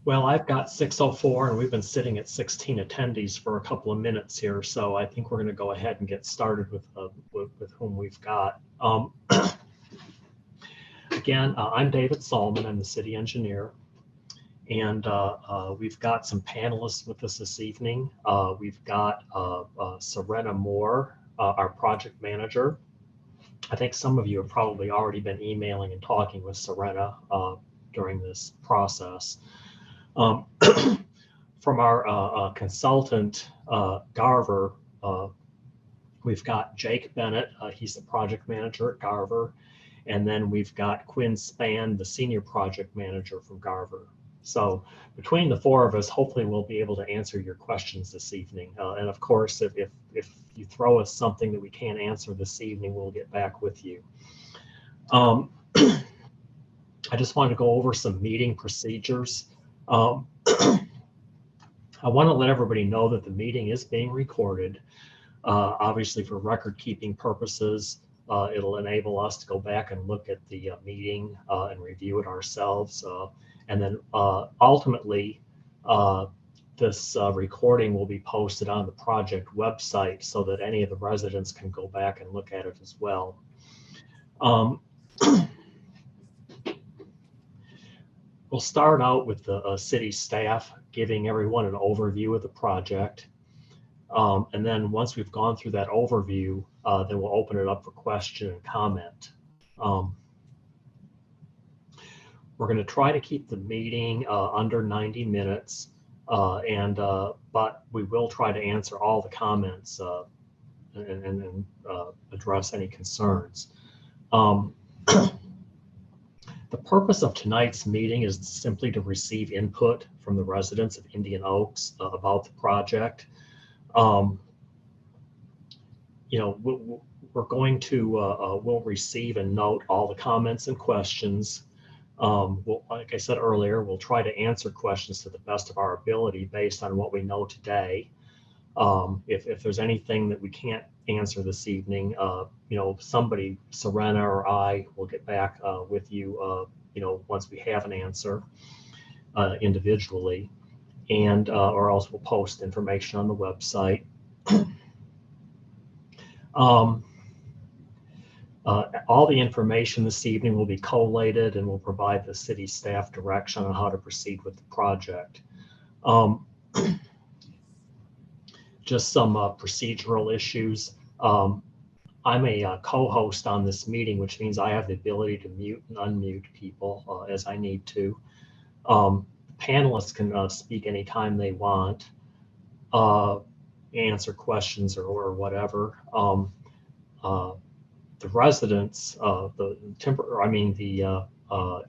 Well, I've got 6:04 and we've been sitting at 16 attendees for a couple of minutes here, so I think we're going to go ahead and get started with whom we've got. Again, I'm David Solomon. I'm the city engineer, and we've got some panelists with us this evening. We've got Serena Moore, our project manager. I think some of you have probably already been emailing and talking with Serena during this process. From our consultant, Garver, we've got Jake Bennett. He's the project manager at Garver. And then we've got Quinn Spann, the senior project manager from Garver. So between the four of us, hopefully we'll be able to answer your questions this evening. And of course, if you throw us something that we can't answer this evening, we'll get back with you. I just want to go over some meeting procedures. I want to let everybody know that the meeting is being recorded, obviously for record-keeping purposes. It'll enable us to go back and look at the meeting and review it ourselves. And then ultimately, this recording will be posted on the project website so that any of the residents can go back and look at it as well. We'll start out with the city staff giving everyone an overview of the project. And then once we've gone through that overview, then we'll open it up for question and comment. We're going to try to keep the meeting under 90 minutes, but we will try to answer all the comments and address any concerns. The purpose of tonight's meeting is simply to receive input from the residents of Indian Oaks about the project. We're going to, we'll receive and note all the comments and questions. Like I said earlier, we'll try to answer questions to the best of our ability based on what we know today. If there's anything that we can't answer this evening, somebody, Serena or I, will get back with you, once we have an answer individually, and or else we'll post information on the website. All the information this evening will be collated and will provide the city staff direction on how to proceed with the project. Just some procedural issues. I'm a co-host on this meeting, which means I have the ability to mute and unmute people as I need to. Panelists can speak anytime they want, answer questions or whatever. The residents, the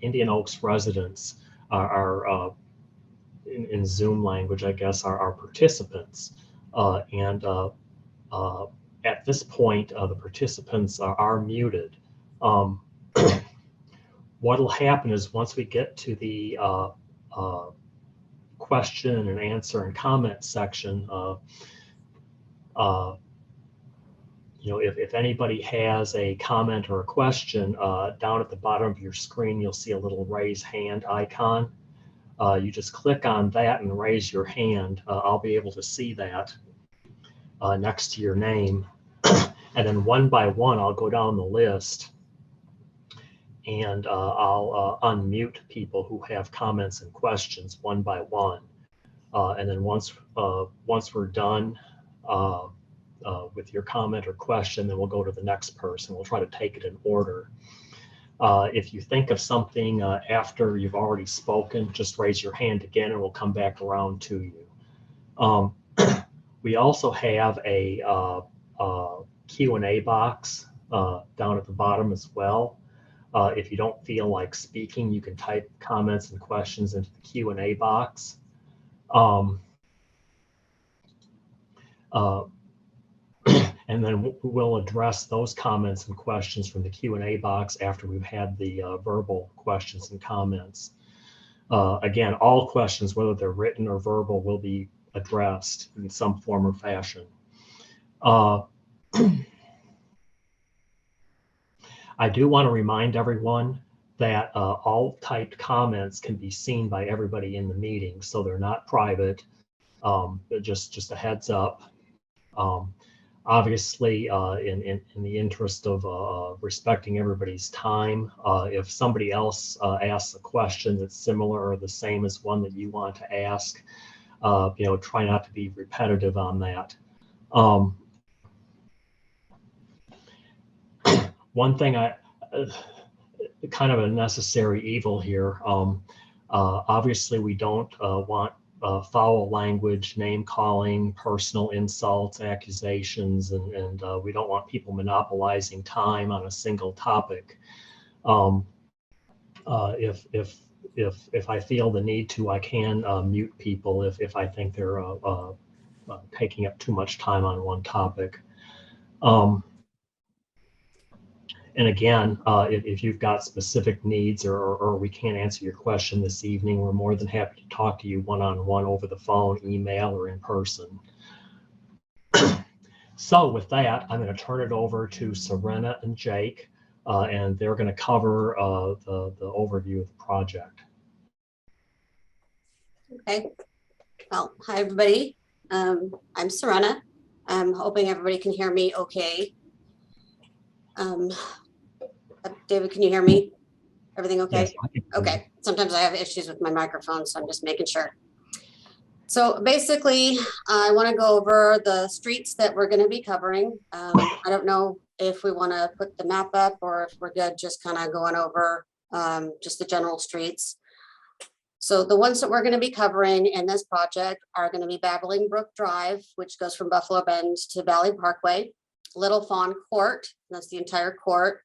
Indian Oaks residents are in Zoom language, I guess, are participants. At this point, the participants are muted. What'll happen is once we get to the question and answer and comment section, if anybody has a comment or a question, down at the bottom of your screen, you'll see a little raise hand icon. You just click on that and raise your hand. I'll be able to see that next to your name. And then one by one, I'll go down the list and I'll unmute people who have comments and questions one by one. And then once we're done with your comment or question, then we'll go to the next person. We'll try to take it in order. If you think of something after you've already spoken, just raise your hand again and we'll come back around to you. We also have a Q&A box down at the bottom as well. If you don't feel like speaking, you can type comments and questions into the Q&A box. And then we'll address those comments and questions from the Q&A box after we've had the verbal questions and comments. Again, all questions, whether they're written or verbal, will be addressed in some form or fashion. I do want to remind everyone that all typed comments can be seen by everybody in the meeting, so they're not private. Just a heads up. Obviously, in the interest of respecting everybody's time, if somebody else asks a question that's similar or the same as one that you want to ask, try not to be repetitive on that. One thing kind of a necessary evil here. Obviously, we don't want foul language, name calling, personal insults, accusations, and we don't want people monopolizing time on a single topic. If I feel the need to, I can mute people if I think they're taking up too much time on one topic. And again, if you've got specific needs or we can't answer your question this evening, we're more than happy to talk to you one-on-one over the phone, email, or in person. So with that, I'm going to turn it over to Serena and Jake, and they're going to cover the overview of the project. Okay. Well, hi, everybody. I'm Serena. I'm hoping everybody can hear me okay. David, can you hear me? Everything okay? Yes, okay. Sometimes I have issues with my microphone, so I'm just making sure. So basically, I want to go over the streets that we're going to be covering. I don't know if we want to put the map up or if we're good just kind of going over just the general streets. So the ones that we're going to be covering in this project are going to be Babbling Brook Drive, which goes from Buffalo Bend to Valley Parkway, Little Fawn Court, that's the entire court,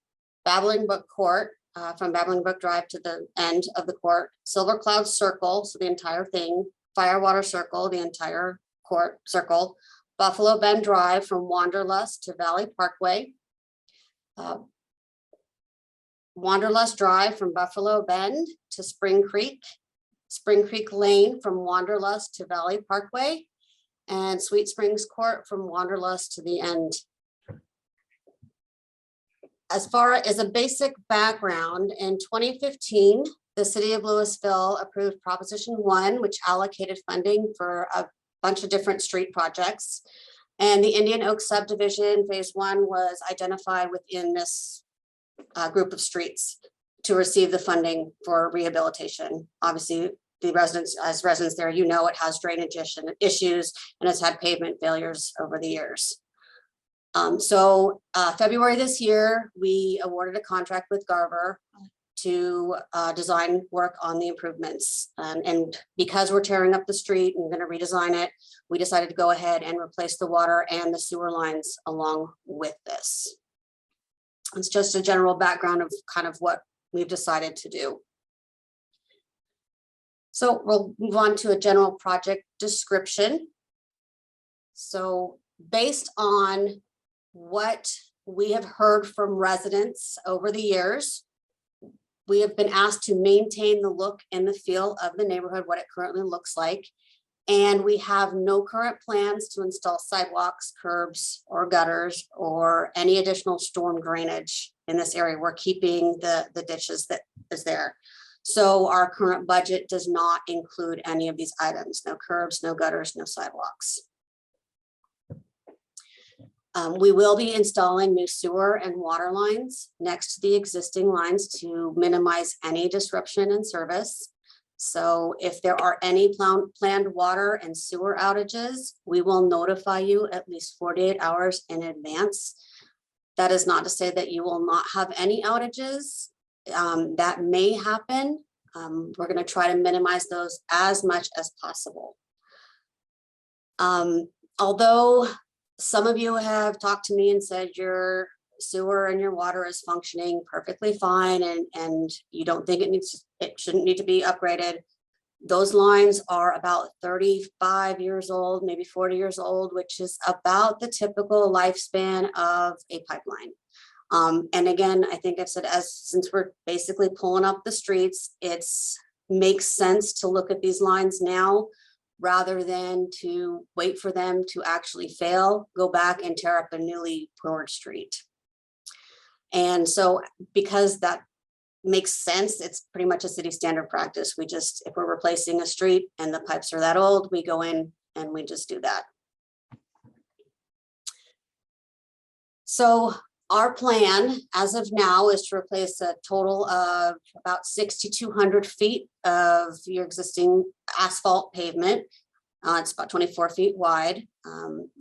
Babbling Brook Court, from Babbling Brook Drive to the end of the court, Silver Cloud Circle, so the entire thing, Firewater Circle, the entire court circle, Buffalo Bend Drive from Wanderlust to Valley Parkway, Wanderlust Drive from Buffalo Bend to Spring Creek, Spring Creek Lane from Wanderlust to Valley Parkway, and Sweet Springs Court from Wanderlust to the end. As far as a basic background, in 2015, the city of Louisville approved Proposition 1, which allocated funding for a bunch of different street projects. And the Indian Oak subdivision, phase 1, was identified within this group of streets to receive the funding for rehabilitation. Obviously, the residents, as residents there, you know, it has drainage issues and has had pavement failures over the years. February this year, we awarded a contract with Garver to design work on the improvements. And because we're tearing up the street and we're going to redesign it, we decided to go ahead and replace the water and the sewer lines along with this. It's just a general background of kind of what we've decided to do. So we'll move on to a general project description. So based on what we have heard from residents over the years, we have been asked to maintain the look and the feel of the neighborhood, what it currently looks like. And we have no current plans to install sidewalks, curbs, or gutters, or any additional storm drainage in this area. We're keeping the ditches that is there. So our current budget does not include any of these items, no curbs, no gutters, no sidewalks. We will be installing new sewer and water lines next to the existing lines to minimize any disruption in service. So if there are any planned water and sewer outages, we will notify you at least 48 hours in advance. That is not to say that you will not have any outages. That may happen. We're going to try to minimize those as much as possible. Although some of you have talked to me and said your sewer and your water is functioning perfectly fine and you don't think it shouldn't need to be upgraded. Those lines are about 35 years old, maybe 40 years old, which is about the typical lifespan of a pipeline. And again, I think I've said, since we're basically pulling up the streets, it makes sense to look at these lines now rather than to wait for them to actually fail, go back and tear up a newly poured street. And so because that makes sense. It's pretty much a city standard practice. We just, if we're replacing a street and the pipes are that old, we go in and we just do that. So our plan as of now is to replace a total of about 6,200 feet of your existing asphalt pavement. It's about 24 feet wide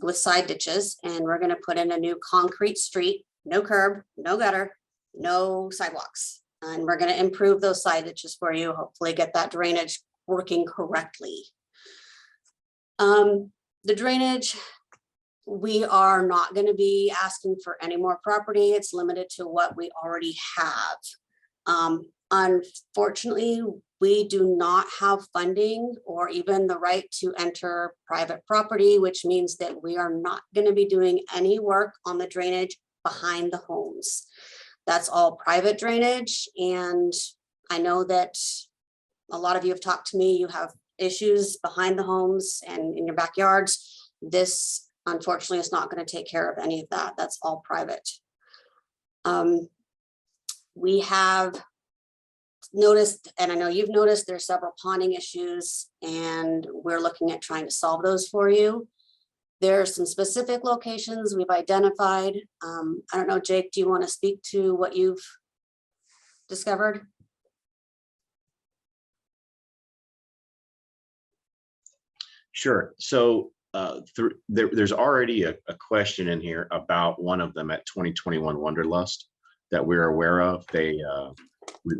with side ditches, and we're going to put in a new concrete street, no curb, no gutter, no sidewalks. And we're going to improve those side ditches for you, hopefully get that drainage working correctly. The drainage, we are not going to be asking for any more property. It's limited to what we already have. Unfortunately, we do not have funding or even the right to enter private property, which means that we are not going to be doing any work on the drainage behind the homes. That's all private drainage. And I know that a lot of you have talked to me, you have issues behind the homes and in your backyards. This, unfortunately, is not going to take care of any of that. That's all private. We have noticed, and I know you've noticed, there's several ponding issues, and we're looking at trying to solve those for you. There are some specific locations we've identified. I don't know, Jake, do you want to speak to what you've discovered? Sure. So there's already a question in here about one of them at 2021 Wonderlust that we're aware of.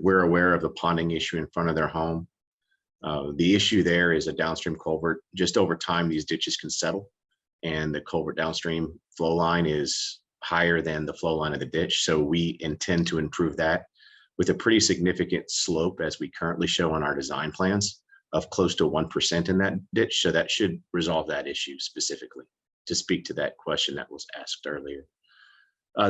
We're aware of the ponding issue in front of their home. The issue there is a downstream culvert. Just over time, these ditches can settle, and the culvert downstream flow line is higher than the flow line of the ditch. So we intend to improve that with a pretty significant slope, as we currently show on our design plans, of close to 1% in that ditch. So that should resolve that issue specifically, to speak to that question that was asked earlier.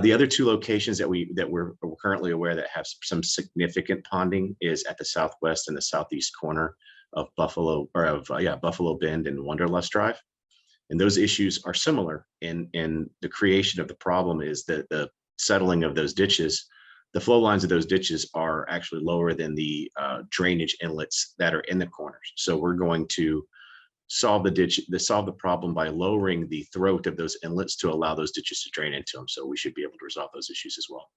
The other two locations that we're currently aware that have some significant ponding is at the southwest and the southeast corner of Buffalo Bend and Wonderlust Drive. And those issues are similar in the creation of the problem is that the settling of those ditches, the flow lines of those ditches are actually lower than the drainage inlets that are in the corners. So we're going to solve the problem by lowering the throat of those inlets to allow those ditches to drain into them. So we should be able to resolve those issues as well.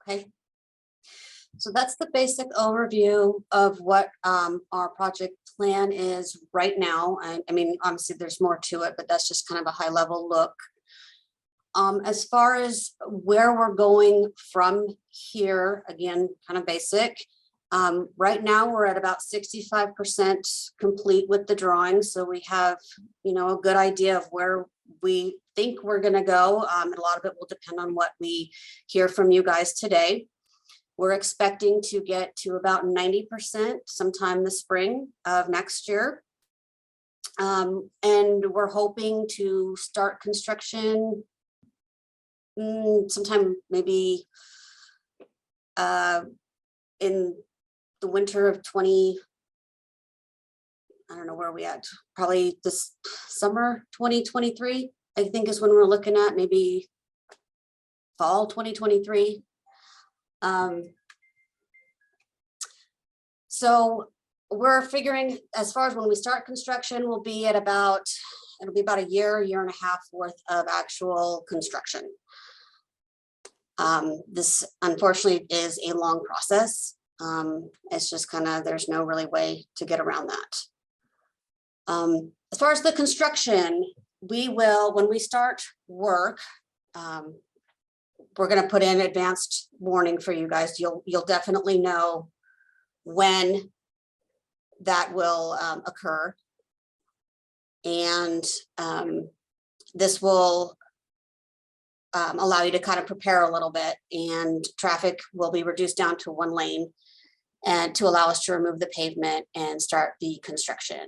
Okay. So that's the basic overview of what our project plan is right now. I mean, obviously there's more to it, but that's just kind of a high level look. As far as where we're going from here, again, kind of basic. Right now we're at about 65% complete with the drawing. So we have, a good idea of where we think we're going to go. And a lot of it will depend on what we hear from you guys today. We're expecting to get to about 90% sometime this spring of next year. And we're hoping to start construction sometime maybe in the winter of I don't know where we at, probably this summer 2023, I think is when we're looking at, maybe fall 2023. So we're figuring as far as when we start construction, we'll be at it'll be about a year and a half worth of actual construction. This unfortunately is a long process. It's just there's no really way to get around that. As far as the construction, when we start work, we're going to put in advanced warning for you guys. You'll definitely know when that will occur. And this will allow you to kind of prepare a little bit, and traffic will be reduced down to one lane and to allow us to remove the pavement and start the construction.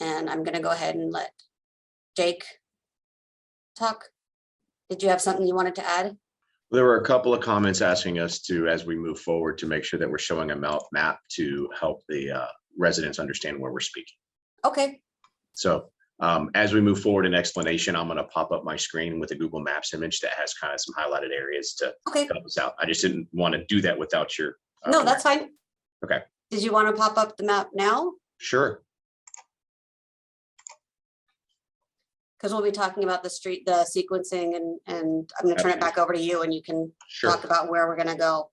And I'm going to go ahead and let Jake talk. Did you have something you wanted to add? There were a couple of comments asking us to, as we move forward, to make sure that we're showing a map to help the residents understand where we're speaking. Okay. So As we move forward in explanation, I'm going to pop up my screen with a Google Maps image that has kind of some highlighted areas to Okay, help us out. I just didn't want to do that without your. no, that's fine. Okay. Did you want to pop up the map now? Sure. Because we'll be talking about the sequencing, and I'm going to turn it back over to you, and you can Sure. talk about where we're going to go.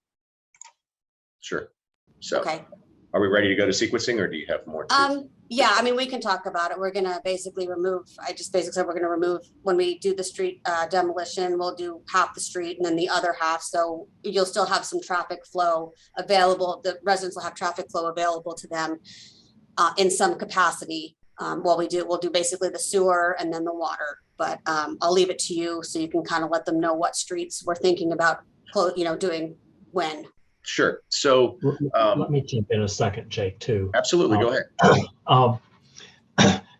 Sure. So, Okay. are we ready to go to sequencing, or do you have more? Yeah, I mean, we can talk about it. We're going to basically remove, I just basically said we're going to remove, when we do the street demolition, we'll do half the street and then the other half. So you'll still have some traffic flow available. The residents will have traffic flow available to them in some capacity. We'll do basically the sewer and then the water, but I'll leave it to you so you can kind of let them know what streets we're thinking about, doing when. Sure. So let me jump in a second, Jake, too. Absolutely. Go ahead.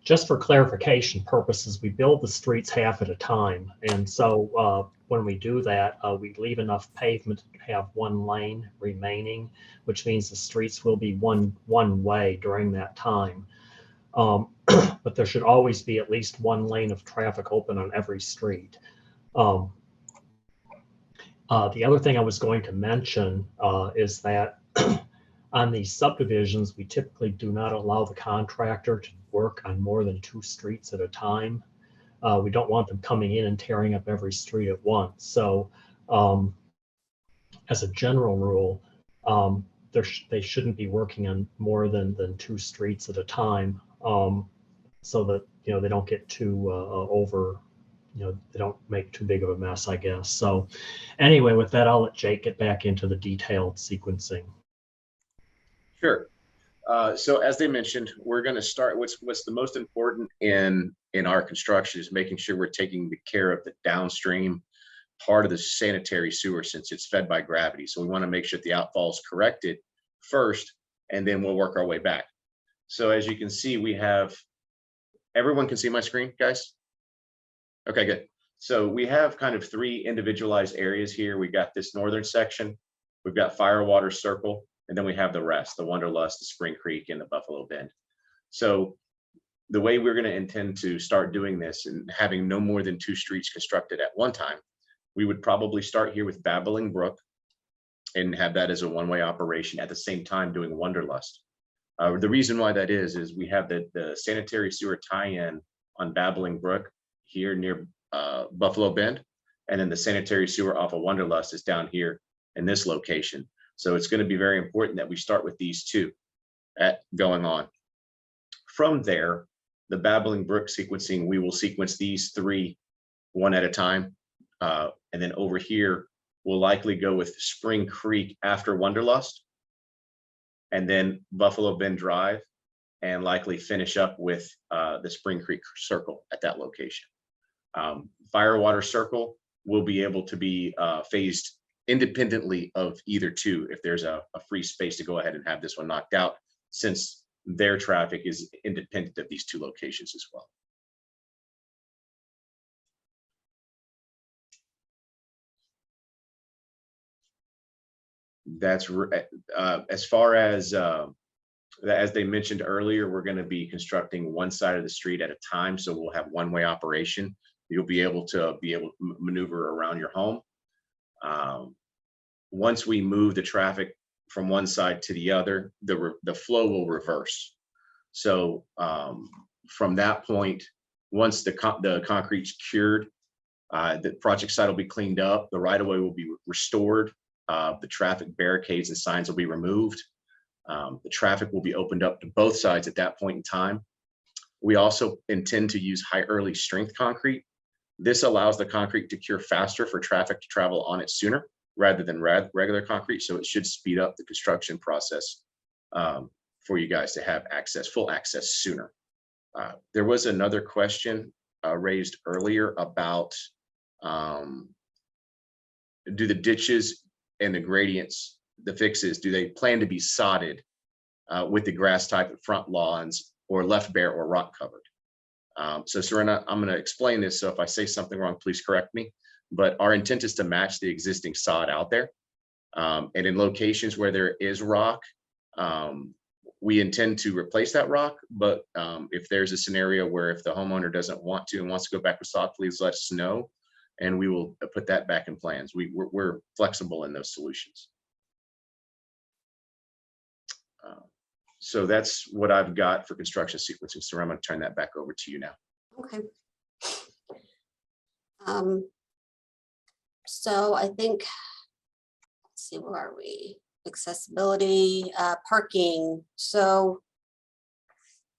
Just for clarification purposes, we build the streets half at a time. And so when we do that, we leave enough pavement to have one lane remaining, which means the streets will be one way during that time. But there should always be at least one lane of traffic open on every street. The other thing I was going to mention is that on these subdivisions, we typically do not allow the contractor to work on more than 2 streets at a time. We don't want them coming in and tearing up every street at once. So as a general rule, they shouldn't be working on more than 2 streets at a time, so that they don't get too over. They don't make too big of a mess, I guess. So anyway, with that, I'll let Jake get back into the detailed sequencing. Sure. So as they mentioned, we're going to start. What's the most important in our construction is making sure we're taking care of the downstream part of the sanitary sewer, since it's fed by gravity. So we want to make sure that the outfall is corrected first, and then we'll work our way back. So as you can see, we have, everyone can see my screen, guys? Okay, good. So we have kind of 3 individualized areas here. We got this northern section, we've got Firewater Circle, and then we have the rest, the Wanderlust, the Spring Creek, and the Buffalo Bend. So the way we're going to intend to start doing this and having no more than 2 streets constructed at one time, we would probably start here with Babbling Brook and have that as a one-way operation at the same time doing Wanderlust. The reason why that is we have the sanitary sewer tie-in on Babbling Brook here near Buffalo Bend, and then the sanitary sewer off of Wanderlust is down here in this location. So it's going to be very important that we start with these 2 going on. From there, the Babbling Brook sequencing, we will sequence these 3 one at a time. And then over here, we'll likely go with Spring Creek after Wanderlust, and then Buffalo Bend Drive, and likely finish up with the Spring Creek Circle at that location. Firewater Circle will be able to be phased independently of either 2 if there's a free space to go ahead and have this one knocked out, since their traffic is independent of these 2 locations as well. That's as far as they mentioned earlier, we're going to be constructing one side of the street at a time, so we'll have one-way operation. You'll be able to maneuver around your home. Once we move the traffic from one side to the other, the flow will reverse. So from that point, once the concrete's cured, the project site will be cleaned up, the right-of-way will be restored, the traffic barricades and signs will be removed. The traffic will be opened up to both sides at that point in time. We also intend to use high early strength concrete. This allows the concrete to cure faster for traffic to travel on it sooner rather than regular concrete. So it should speed up the construction process for you guys to have full access sooner. There was another question raised earlier about do the ditches and the gradients, the fixes, do they plan to be sodded with the grass type of front lawns, or left bare or rock covered? So Serena, I'm going to explain this. So if I say something wrong, please correct me. But our intent is to match the existing sod out there. And in locations where there is rock, we intend to replace that rock, but if there's a scenario where if the homeowner doesn't want to and wants to go back with sod, please let us know, and we will put that back in plans. We're flexible in those solutions. So that's what I've got for construction sequencing. So I'm going to turn that back over to you now. Okay. So I think, let's see, where are we? Accessibility, parking. So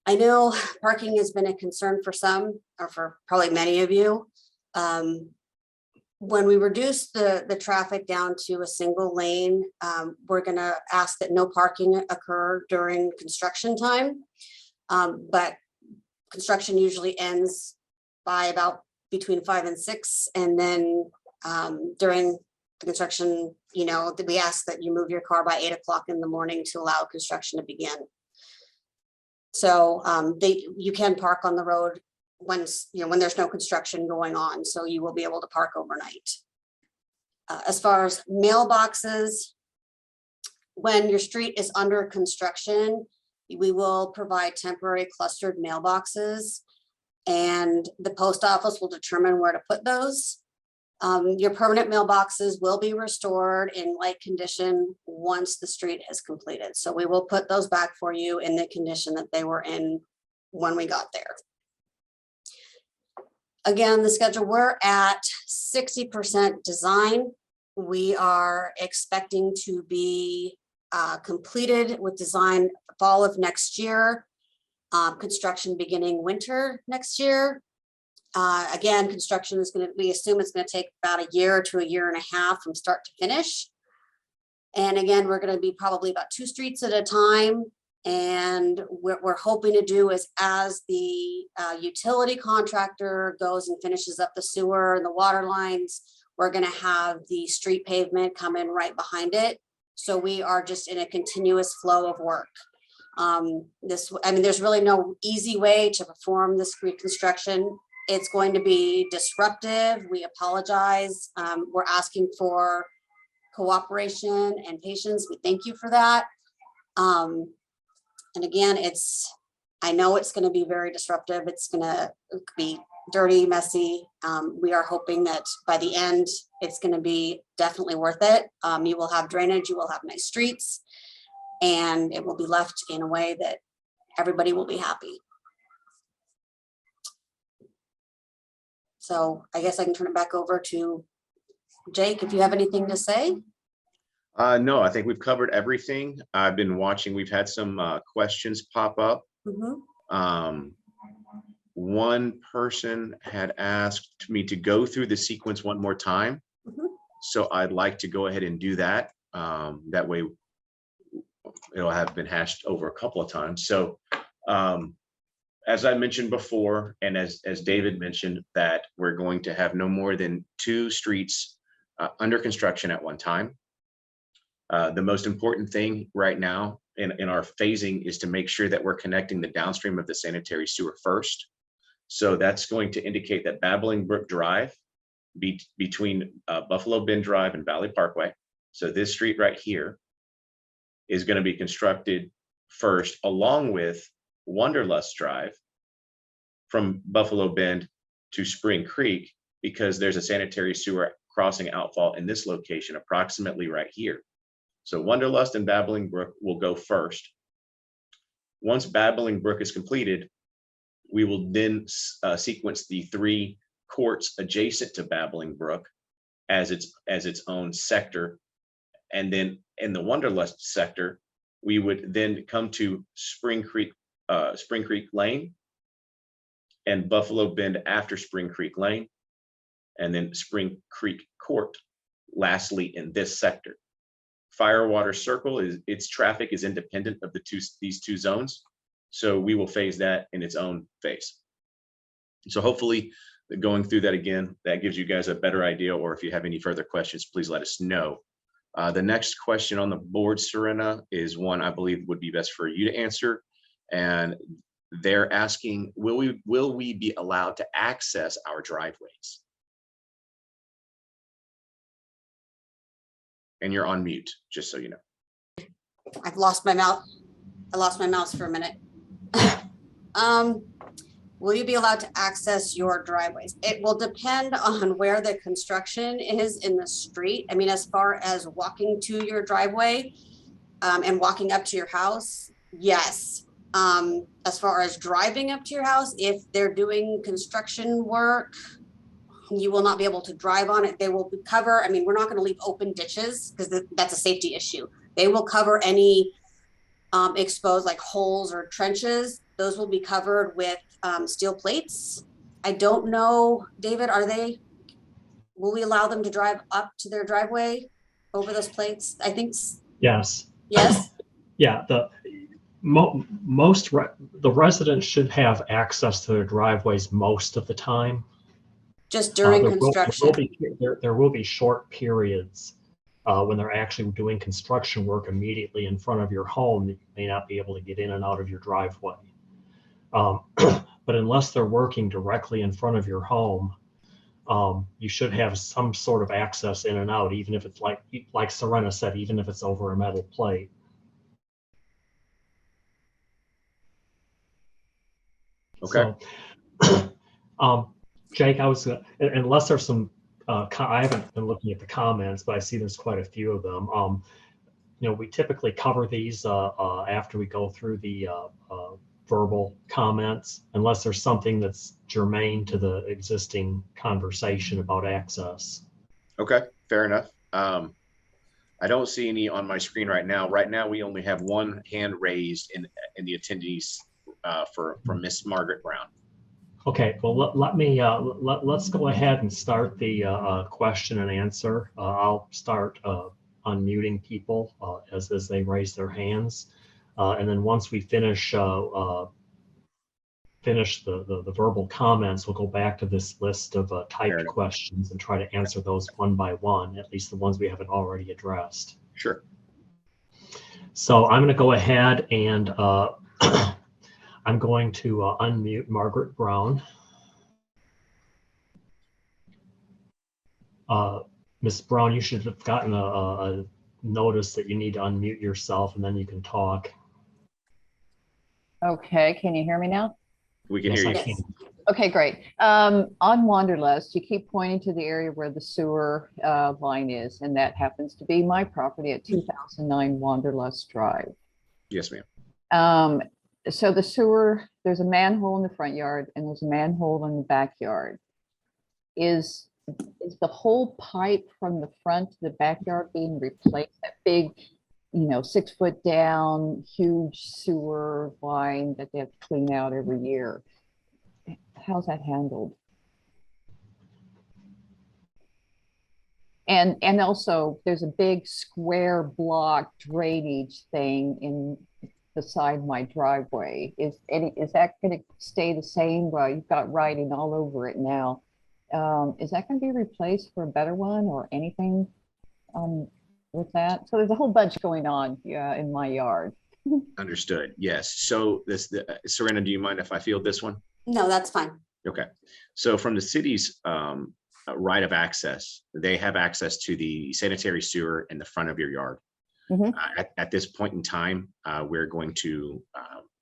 I know parking has been a concern for some, or for probably many of you. When we reduce the traffic down to a single lane, we're going to ask that no parking occur during construction time. But construction usually ends by about between 5 and 6. And then during the construction, you know, we ask that you move your car by 8 o'clock in the morning to allow construction to begin. So you can park on the road when there's no construction going on, so you will be able to park overnight. As far as mailboxes, when your street is under construction, we will provide temporary clustered mailboxes, and the post office will determine where to put those. Your permanent mailboxes will be restored in like condition once the street is completed. So we will put those back for you in the condition that they were in when we got there. Again, the schedule, we're at 60% design. We are expecting to be completed with design fall of next year, construction beginning winter next year. Again, construction is we assume it's going to take about a year to a year and a half from start to finish. And again, we're going to be probably about 2 streets at a time. And what we're hoping to do is, as the utility contractor goes and finishes up the sewer and the water lines, we're going to have the street pavement come in right behind it. So we are just in a continuous flow of work. There's really no easy way to perform this reconstruction. It's going to be disruptive. We apologize. We're asking for cooperation and patience. We thank you for that. And again, I know it's going to be very disruptive. It's going to be dirty, messy. We are hoping that by the end, it's going to be definitely worth it. You will have drainage, you will have nice streets, and it will be left in a way that everybody will be happy. So I guess I can turn it back over to Jake, if you have anything to say. No, I think we've covered everything. I've been watching. We've had some questions pop up. Mm-hmm. One person had asked me to go through the sequence one more time. Mm-hmm. So I'd like to go ahead and do that. That way it'll have been hashed over a couple of times. So as I mentioned before, and as David mentioned, that we're going to have no more than 2 streets under construction at one time. The most important thing right now in our phasing is to make sure that we're connecting the downstream of the sanitary sewer first. So that's going to indicate that Babbling Brook Drive between Buffalo Bend Drive and Valley Parkway. So this street right here is going to be constructed first, along with Wanderlust Drive from Buffalo Bend to Spring Creek, because there's a sanitary sewer crossing outfall in this location approximately right here. So Wanderlust and Babbling Brook will go first. Once Babbling Brook is completed, we will then sequence the 3 courts adjacent to Babbling Brook as its own sector. And then in the Wanderlust sector, we would then come to Spring Creek Lane and Buffalo Bend after Spring Creek Lane, and then Spring Creek Court lastly in this sector. Firewater Circle its traffic is independent of these two zones, so we will phase that in its own phase. So hopefully, going through that again, that gives you guys a better idea, or if you have any further questions, please let us know. The next question on the board, Serena, is one I believe would be best for you to answer, and they're asking, will we be allowed to access our driveways? And you're on mute, just so you know. I've lost my mouth. I lost my mouse for a minute. Will you be allowed to access your driveways? It will depend on where the construction is in the street. I mean, as far as walking to your driveway and walking up to your house, yes. As far as driving up to your house, if they're doing construction work, you will not be able to drive on it. They will cover, I mean, we're not going to leave open ditches because that's a safety issue. They will cover any exposed like holes or trenches. Those will be covered with steel plates. I don't know, David, will we allow them to drive up to their driveway over those plates? I think, Yes. yes. Yeah, the residents should have access to their driveways most of the time. Just during There construction. there will be short periods when they're actually doing construction work immediately in front of your home that you may not be able to get in and out of your driveway. But unless they're working directly in front of your home, you should have some sort of access in and out, even if it's like Serena said, even if it's over a metal plate. Okay. So, Jake, unless there's some, I haven't been looking at the comments, but I see there's quite a few of them. We typically cover these after we go through the verbal comments, unless there's something that's germane to the existing conversation about access. Okay, fair enough. I don't see any on my screen right now. Right now, we only have one hand raised in the attendees for Miss Margaret Brown. Okay, well, let's go ahead and start the question and answer. I'll start unmuting people as they raise their hands. And then once we finish the verbal comments, we'll go back to this list of typed questions and try to answer those one by one, at least the ones we haven't already addressed. Sure. So I'm going to go ahead and I'm going to unmute Margaret Brown. Ms. Brown, you should have gotten a notice that you need to unmute yourself and then you can talk. Okay, can you hear me now? We can Yes, hear you. I can. Okay, great. On Wanderlust, you keep pointing to the area where the sewer line is, and that happens to be my property at 2009 Wanderlust Drive. Yes, ma'am. So the sewer, there's a manhole in the front yard and there's a manhole in the backyard. Is the whole pipe from the front to the backyard being replaced? That big, 6 foot down, huge sewer line that they have to clean out every year. How's that handled? And also there's a big square block drainage thing in beside my driveway. Is that going to stay the same? Well, you've got writing all over it now. Is that going to be replaced for a better one or anything with that? So there's a whole bunch going on in my yard. Understood. Yes. So Serena, do you mind if I field this one? No, that's fine. Okay. So from the city's right of access, they have access to the sanitary sewer in the front of your yard. Mhm. At this point in time, we're going to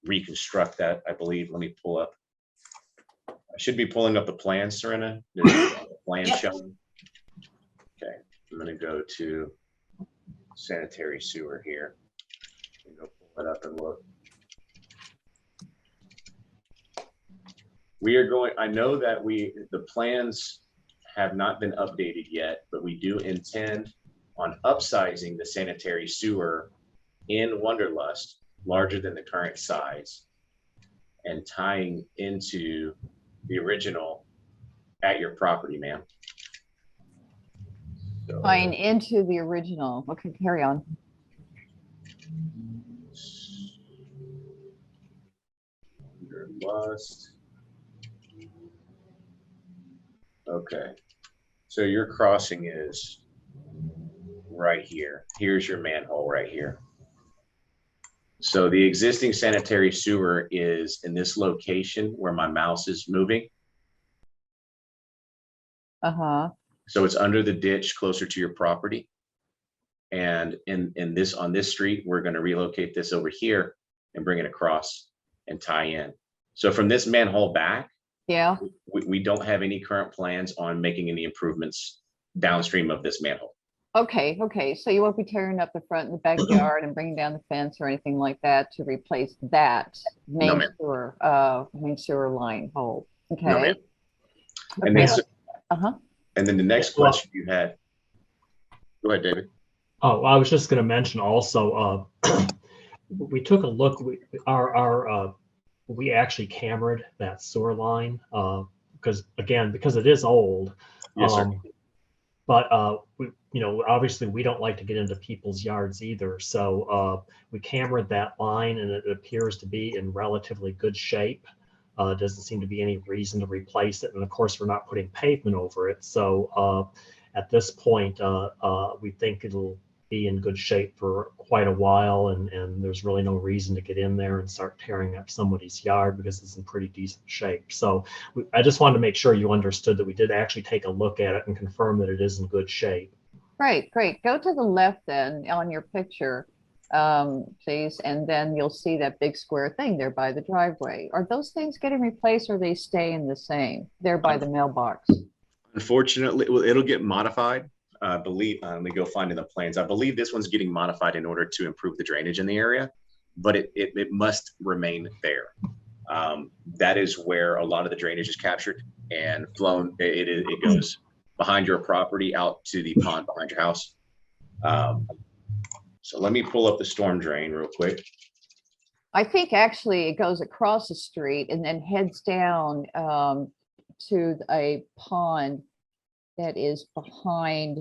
reconstruct that, I believe. Let me pull up. I should be pulling up the plan, Serena. There's a plan Yep. showing. Okay, I'm going to go to sanitary sewer here. Go pull it up and look. We are going, I know that the plans have not been updated yet, but we do intend on upsizing the sanitary sewer in Wanderlust larger than the current size and tying into the original at your property, ma'am. So, Tying into the original. Okay, carry on. Wanderlust. Okay, so your crossing is right here. Here's your manhole right here. So the existing sanitary sewer is in this location where my mouse is moving. Uh-huh. So it's under the ditch closer to your property. And on this street, we're going to relocate this over here. and bring it across and tie in. So from this manhole back, Yeah, we don't have any current plans on making any improvements downstream of this manhole. okay, so you won't be tearing up the front and the backyard and bringing down the fence or anything like that to replace that No, main ma'am. main sewer line hole, No, okay? ma'am. And Okay, then, uh-huh, and then the next Well- question you had. Go ahead, David. Oh, I was just going to mention also, we took a look, we actually cambered that sewer line, because it is old. Yes, sir. But obviously we don't like to get into people's yards either. So we cambered that line and it appears to be in relatively good shape. Doesn't seem to be any reason to replace it. And of course, we're not putting pavement over it. So at this point, we think it'll be in good shape for quite a while. And there's really no reason to get in there and start tearing up somebody's yard because it's in pretty decent shape. So I just wanted to make sure you understood that we did actually take a look at it and confirm that it is in good shape. great. Go to the left then on your picture, please, and then you'll see that big square thing there by the driveway. Are those things getting replaced or are they staying the same there by the mailbox? Unfortunately, well, it'll get modified. I believe, let me go find in the plans. I believe this one's getting modified in order to improve the drainage in the area, but it must remain there. That is where a lot of the drainage is captured and flown. It goes behind your property out to the pond behind your house. So let me pull up the storm drain real quick. I think actually it goes across the street and then heads down to a pond that is behind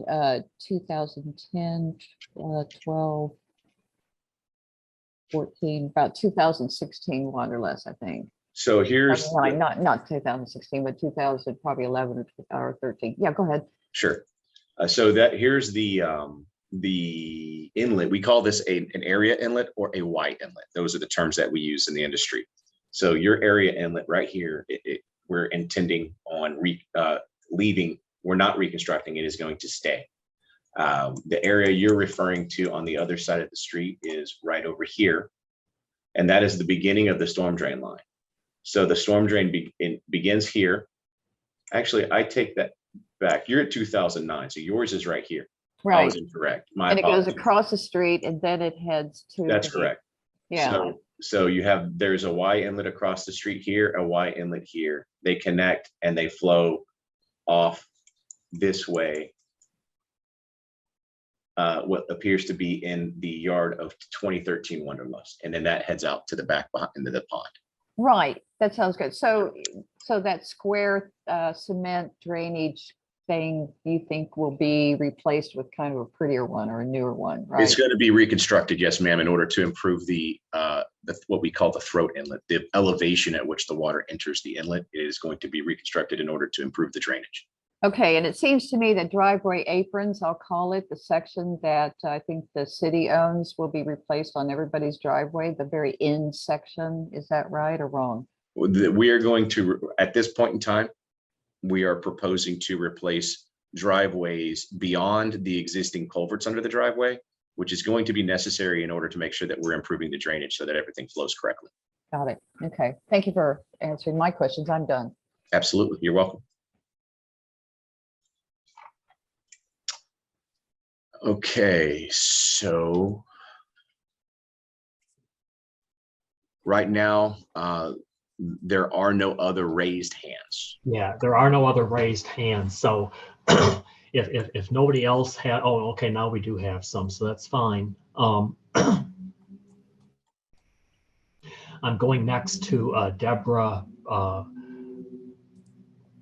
2010, 12, 14, about 2016 Wanderlust, I think. So here's Not 2016, but 2000, probably 11 or 13. Yeah, go ahead. sure. So here's the inlet. We call this an area inlet or a Y inlet. Those are the terms that we use in the industry. So your area inlet right here, we're intending on leaving. We're not reconstructing. It is going to stay. The area you're referring to on the other side of the street is right over here. And that is the beginning of the storm drain line. So the storm drain begins here. Actually, I take that back. You're at 2009. So yours is right here. I Right. was incorrect. My And it goes apologies. across the street and then it heads to. That's correct. Yeah. So there's a Y inlet across the street here, a Y inlet here. They connect and they flow off this way. What appears to be in the yard of 2013 Wanderlust. And then that heads out to the back behind into the pond. Right. That sounds good. So that square cement drainage thing you think will be replaced with kind of a prettier one or a newer one, right? It's going to be reconstructed, yes, ma'am, in order to improve the what we call the throat inlet, the elevation at which the water enters the inlet. It is going to be reconstructed in order to improve the drainage. Okay, and it seems to me that driveway aprons, I'll call it, the section that I think the city owns will be replaced on everybody's driveway, the very end section. Is that right or wrong? We are going to, at this point in time, we are proposing to replace driveways beyond the existing culverts under the driveway, which is going to be necessary in order to make sure that we're improving the drainage so that everything flows correctly. Got it. Okay. Thank you for answering my questions. I'm done. Absolutely. You're welcome. Okay, so right now, there are no other raised hands. Yeah, there are no other raised hands. So if nobody else had, oh, okay, now we do have some, so that's fine. I'm going next to Deborah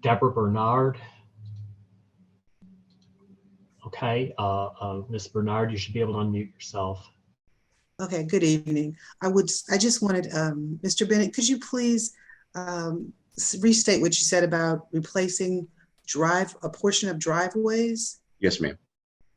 Bernard. Okay, Ms. Bernard, you should be able to unmute yourself. Okay, good evening. I just wanted, Mr. Bennett, could you please restate what you said about replacing a portion of driveways? Yes, ma'am.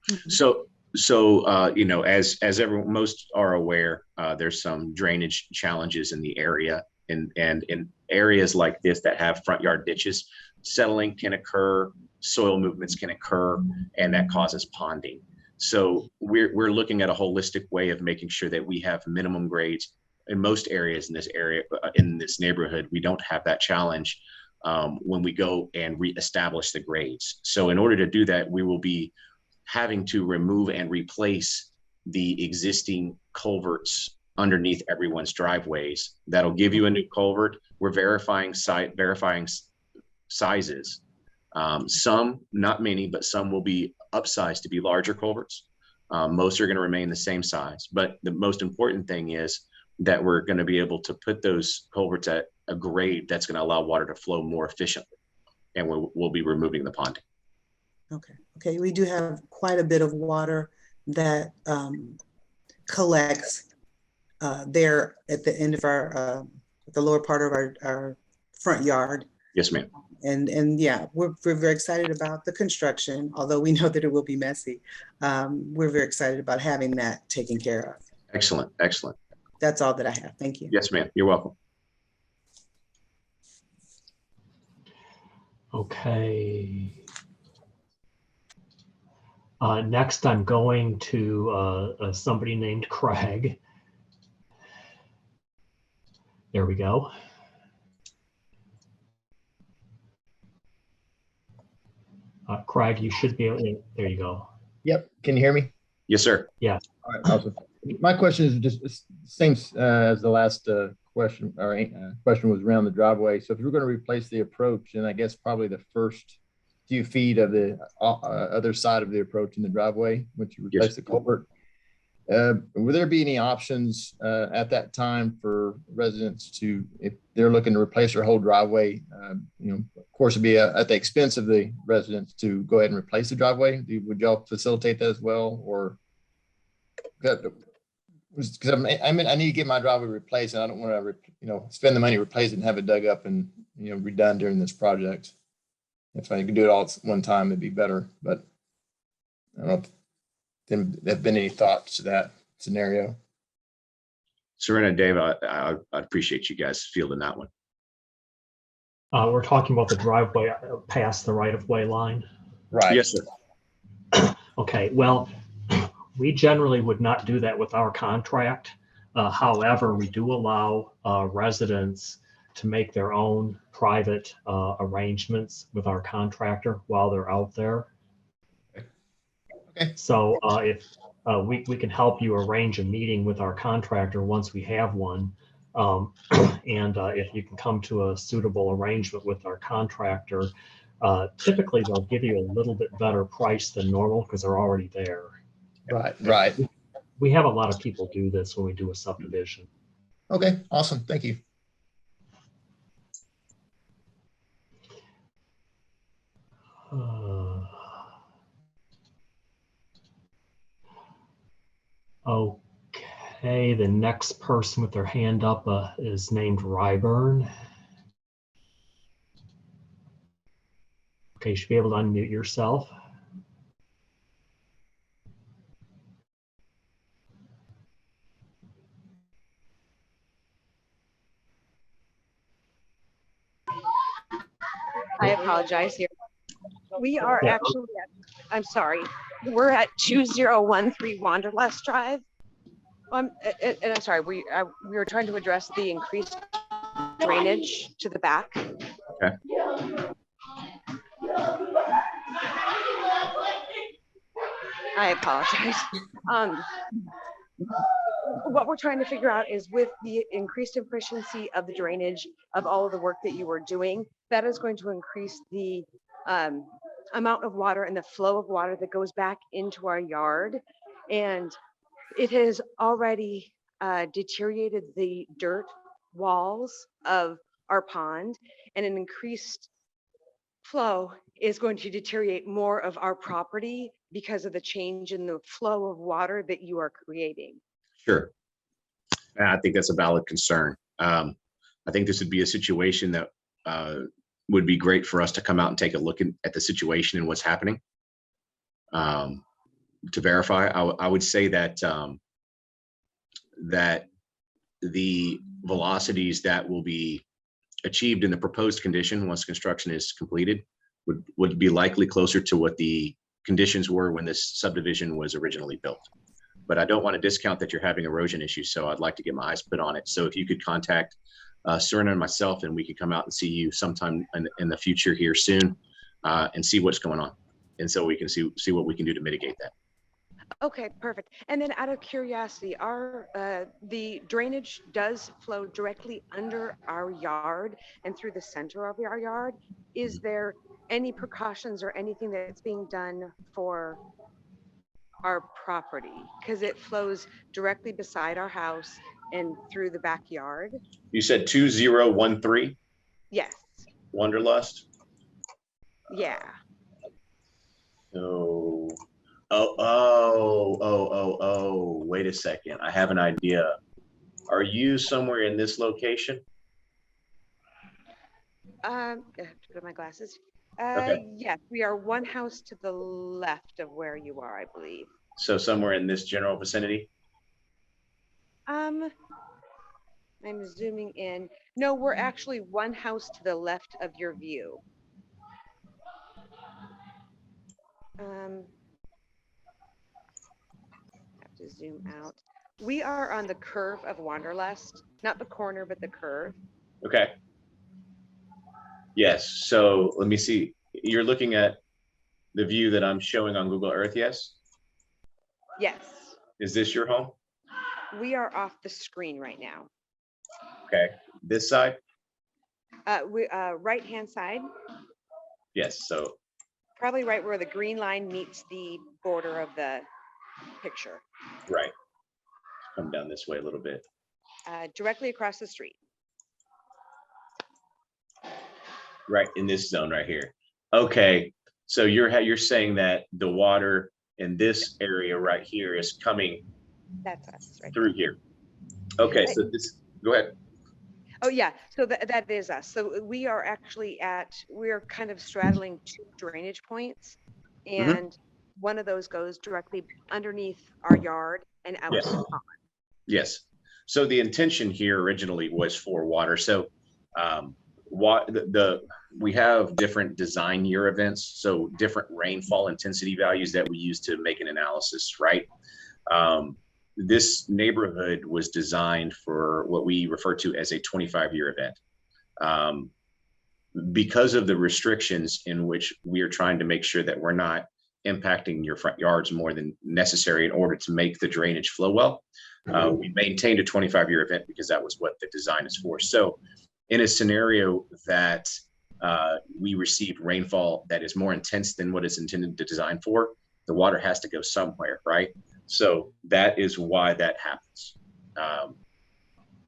Mhm. So you know, as everyone, most are aware, there's some drainage challenges in the area, and in areas like this that have front yard ditches, settling can occur, soil movements can occur, and that causes ponding. So we're looking at a holistic way of making sure that we have minimum grades in most areas in this area, in this neighborhood, we don't have that challenge when we go and reestablish the grades. So in order to do that, we will be having to remove and replace the existing culverts underneath everyone's driveways. That'll give you a new culvert. We're verifying sizes. Some, not many, but some will be upsized to be larger culverts. Most are going to remain the same size. But the most important thing is that we're going to be able to put those culverts at a grade that's going to allow water to flow more efficiently. And we'll be removing the ponding. Okay. Okay. We do have quite a bit of water that collects there at the end of our, the lower part of our front yard. Yes, ma'am. And yeah, we're very excited about the construction, although we know that it will be messy. We're very excited about having that taken care of. Excellent. Excellent. That's all that I have. Thank you. Yes, ma'am. You're welcome. Okay. Next, I'm going to somebody named Craig. There we go. Craig, you should be able to, there you go. Yep. Can you hear me? Yes, sir. Yeah. All right. Awesome. My question is just the same as the last question, or question was around the driveway. So if you're going to replace the approach, and I guess probably the first few feet of the other side of the approach in the driveway, once you replace the culvert, will there be any options at that time for residents to, if they're looking to replace their whole driveway, you know, of course, it'd be at the expense of the residents to go ahead and replace the driveway? Would y'all facilitate that as well, or? Because I need to get my driveway replaced, and I don't want to, you know, spend the money to replace it and have it dug up and, you know, redone during this project. If I could do it all at one time, it'd be better. But I don't know if there have been any thoughts to that scenario. Serena, Dave, I appreciate you guys fielding that one. We're talking about the driveway past the right-of-way line. Right. Yes, sir. Okay, well, we generally would not do that with our contract. However, we do allow residents to make their own private arrangements with our contractor while they're out there. Okay. So if we can help you arrange a meeting with our contractor once we have one. And if you can come to a suitable arrangement with our contractor, typically they'll give you a little bit better price than normal because they're already there. Right. Right. We have a lot of people do this when we do a subdivision. Okay. Awesome. Thank you. Okay, the next person with their hand up is named Ryburn. Okay, you should be able to unmute yourself. I apologize here. We are Yeah. actually I'm sorry. We're at 2013 Wanderlust Drive. And I'm sorry, we were trying to address the increased drainage to the back. Okay. I apologize. What we're trying to figure out is, with the increased efficiency of the drainage of all of the work that you were doing, that is going to increase the amount of water and the flow of water that goes back into our yard. And it has already deteriorated the dirt walls of our pond, and an increased flow is going to deteriorate more of our property because of the change in the flow of water that you are creating. Sure. I think that's a valid concern. I think this would be a situation that would be great for us to come out and take a look at the situation and what's happening. To verify, I would say that that the velocities that will be achieved in the proposed condition once construction is completed would be likely closer to what the conditions were when this subdivision was originally built. but I don't want to discount that you're having erosion issues. So I'd like to get my eyes put on it. So if you could contact Serena and myself, and we could come out and see you sometime in the future here soon, and see what's going on. And so we can see what we can do to mitigate that. Okay, perfect. And then out of curiosity, the drainage does flow directly under our yard and through the center of our yard. Is there any precautions or anything that's being done for our property? Because it flows directly beside our house and through the backyard. You said 2013 Yes. Wanderlust. Yeah. So, wait a second. I have an idea. Are you somewhere in this location? I have to put on my glasses. Okay. Yes, we are one house to the left of where you are, I believe. So somewhere in this general vicinity? I'm zooming in. No, we're actually one house to the left of your view. Have to zoom out. We are on the curve of Wanderlust, not the corner, but the curve. Okay. Yes. So let me see. You're looking at the view that I'm showing on Google Earth, yes? Yes. Is this your home? We are off the screen right now. Okay. This side? Right-hand side, Yes. So, probably right where the green line meets the border of the picture. right. Come down this way a little bit. Directly across the street. Right in this zone right here. Okay. So you're saying that the water in this area right here is coming That's us, right? through here. Okay. So go ahead. Oh yeah, so that is us. So we are actually we're kind of straddling two drainage points, and one of those goes directly underneath our yard and out Yes. to the pond. Yes. So the intention here originally was for water. So we have different design year events, so different rainfall intensity values that we use to make an analysis, right? This neighborhood was designed for what we refer to as a 25-year event. Because of the restrictions in which we are trying to make sure that we're not impacting your front yards more than necessary in order to make the drainage flow well, we maintained a 25-year event because that was what the design is for. So in a scenario that we received rainfall that is more intense than what it's intended to design for, the water has to go somewhere, right? So that is why that happens.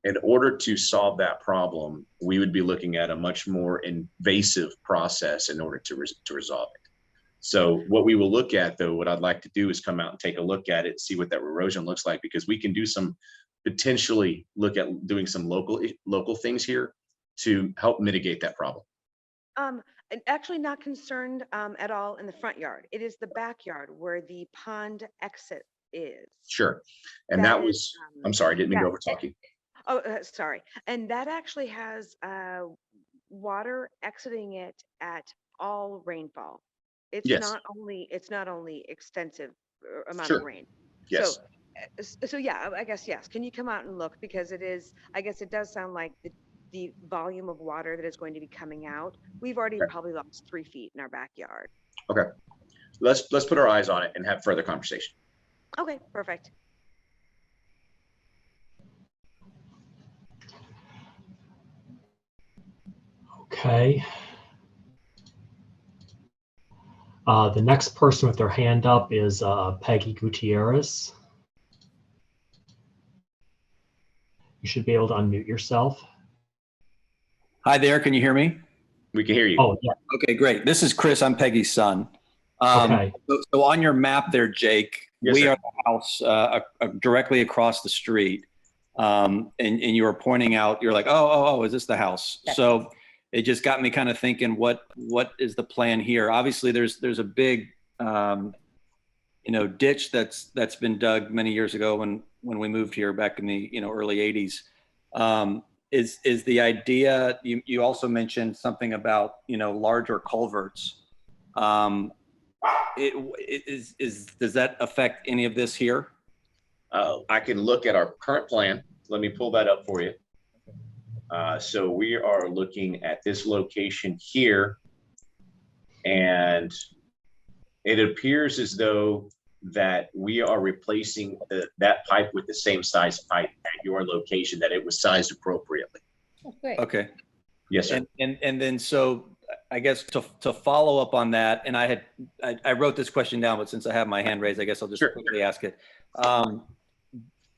In order to solve that problem, we would be looking at a much more invasive process in order to resolve it. So what we will look at, though, what I'd like to do is come out and take a look at it, see what that erosion looks like, because we can do potentially look at doing some local things here to help mitigate that problem. And actually not concerned at all in the front yard. It is the backyard where the pond exit is. Sure. And that was, I'm sorry, I didn't mean to over talk you. Oh, sorry. And that actually has water exiting it at all rainfall. It's Yes. not only extensive amount Sure. of rain. Yes. So yeah, I guess yes. Can you come out and look, because I guess it does sound like the volume of water that is going to be coming out. We've already probably lost 3 feet in our backyard. Okay. Let's put our eyes on it and have further conversation. Okay, perfect. Okay. The next person with their hand up is Peggy Gutierrez. You should be able to unmute yourself. Hi there, can you hear me? We can hear you. Oh, yeah. Okay, great. This is Chris, I'm Peggy's son. Okay. So on your map there, Jake, Yes, we sir. are the house directly across the street. And you were pointing out, you're like, oh, is this the house? Yes. So it just got me kind of thinking, what is the plan here? Obviously, there's a big, ditch that's been dug many years ago when we moved here back in the early 80s. Is the idea, you also mentioned something about larger culverts. Does that affect any of this here? I can look at our current plan. Let me pull that up for you. So we are looking at this location here, and it appears as though that we are replacing that pipe with the same size pipe at your location, that it was sized appropriately. Oh, great. Okay. Yes, sir. And then so I guess to follow up on that, and I wrote this question down, but since I have my hand raised, I guess I'll just Sure. quickly ask it.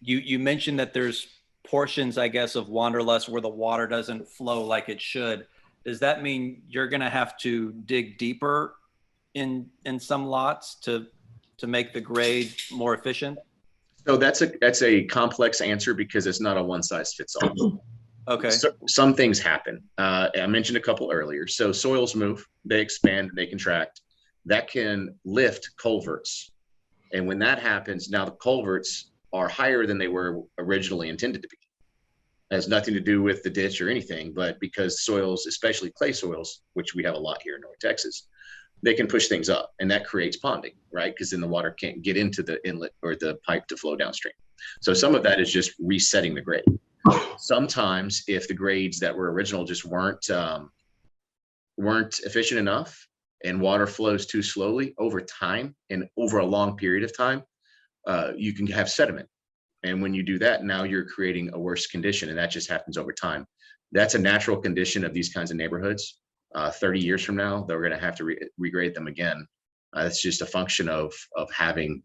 You mentioned that there's portions, I guess, of Wanderlust where the water doesn't flow like it should. Does that mean you're going to have to dig deeper in some lots to make the grade more efficient? So that's a complex answer because it's not a one size fits all. Okay. So, some things happen. I mentioned a couple earlier. So soils move, they expand, they contract. That can lift culverts. And when that happens, now the culverts are higher than they were originally intended to be. It has nothing to do with the ditch or anything, but because soils, especially clay soils, which we have a lot here in North Texas, they can push things up, and that creates ponding, right? Because then the water can't get into the inlet or the pipe to flow downstream. So some of that is just resetting the grade. Sometimes if the grades that were original just weren't efficient enough and water flows too slowly over time and over a long period of time, you can have sediment. And when you do that, now you're creating a worse condition, and that just happens over time. That's a natural condition of these kinds of neighborhoods. 30 years from now, they're going to have to regrade them again. It's just a function of having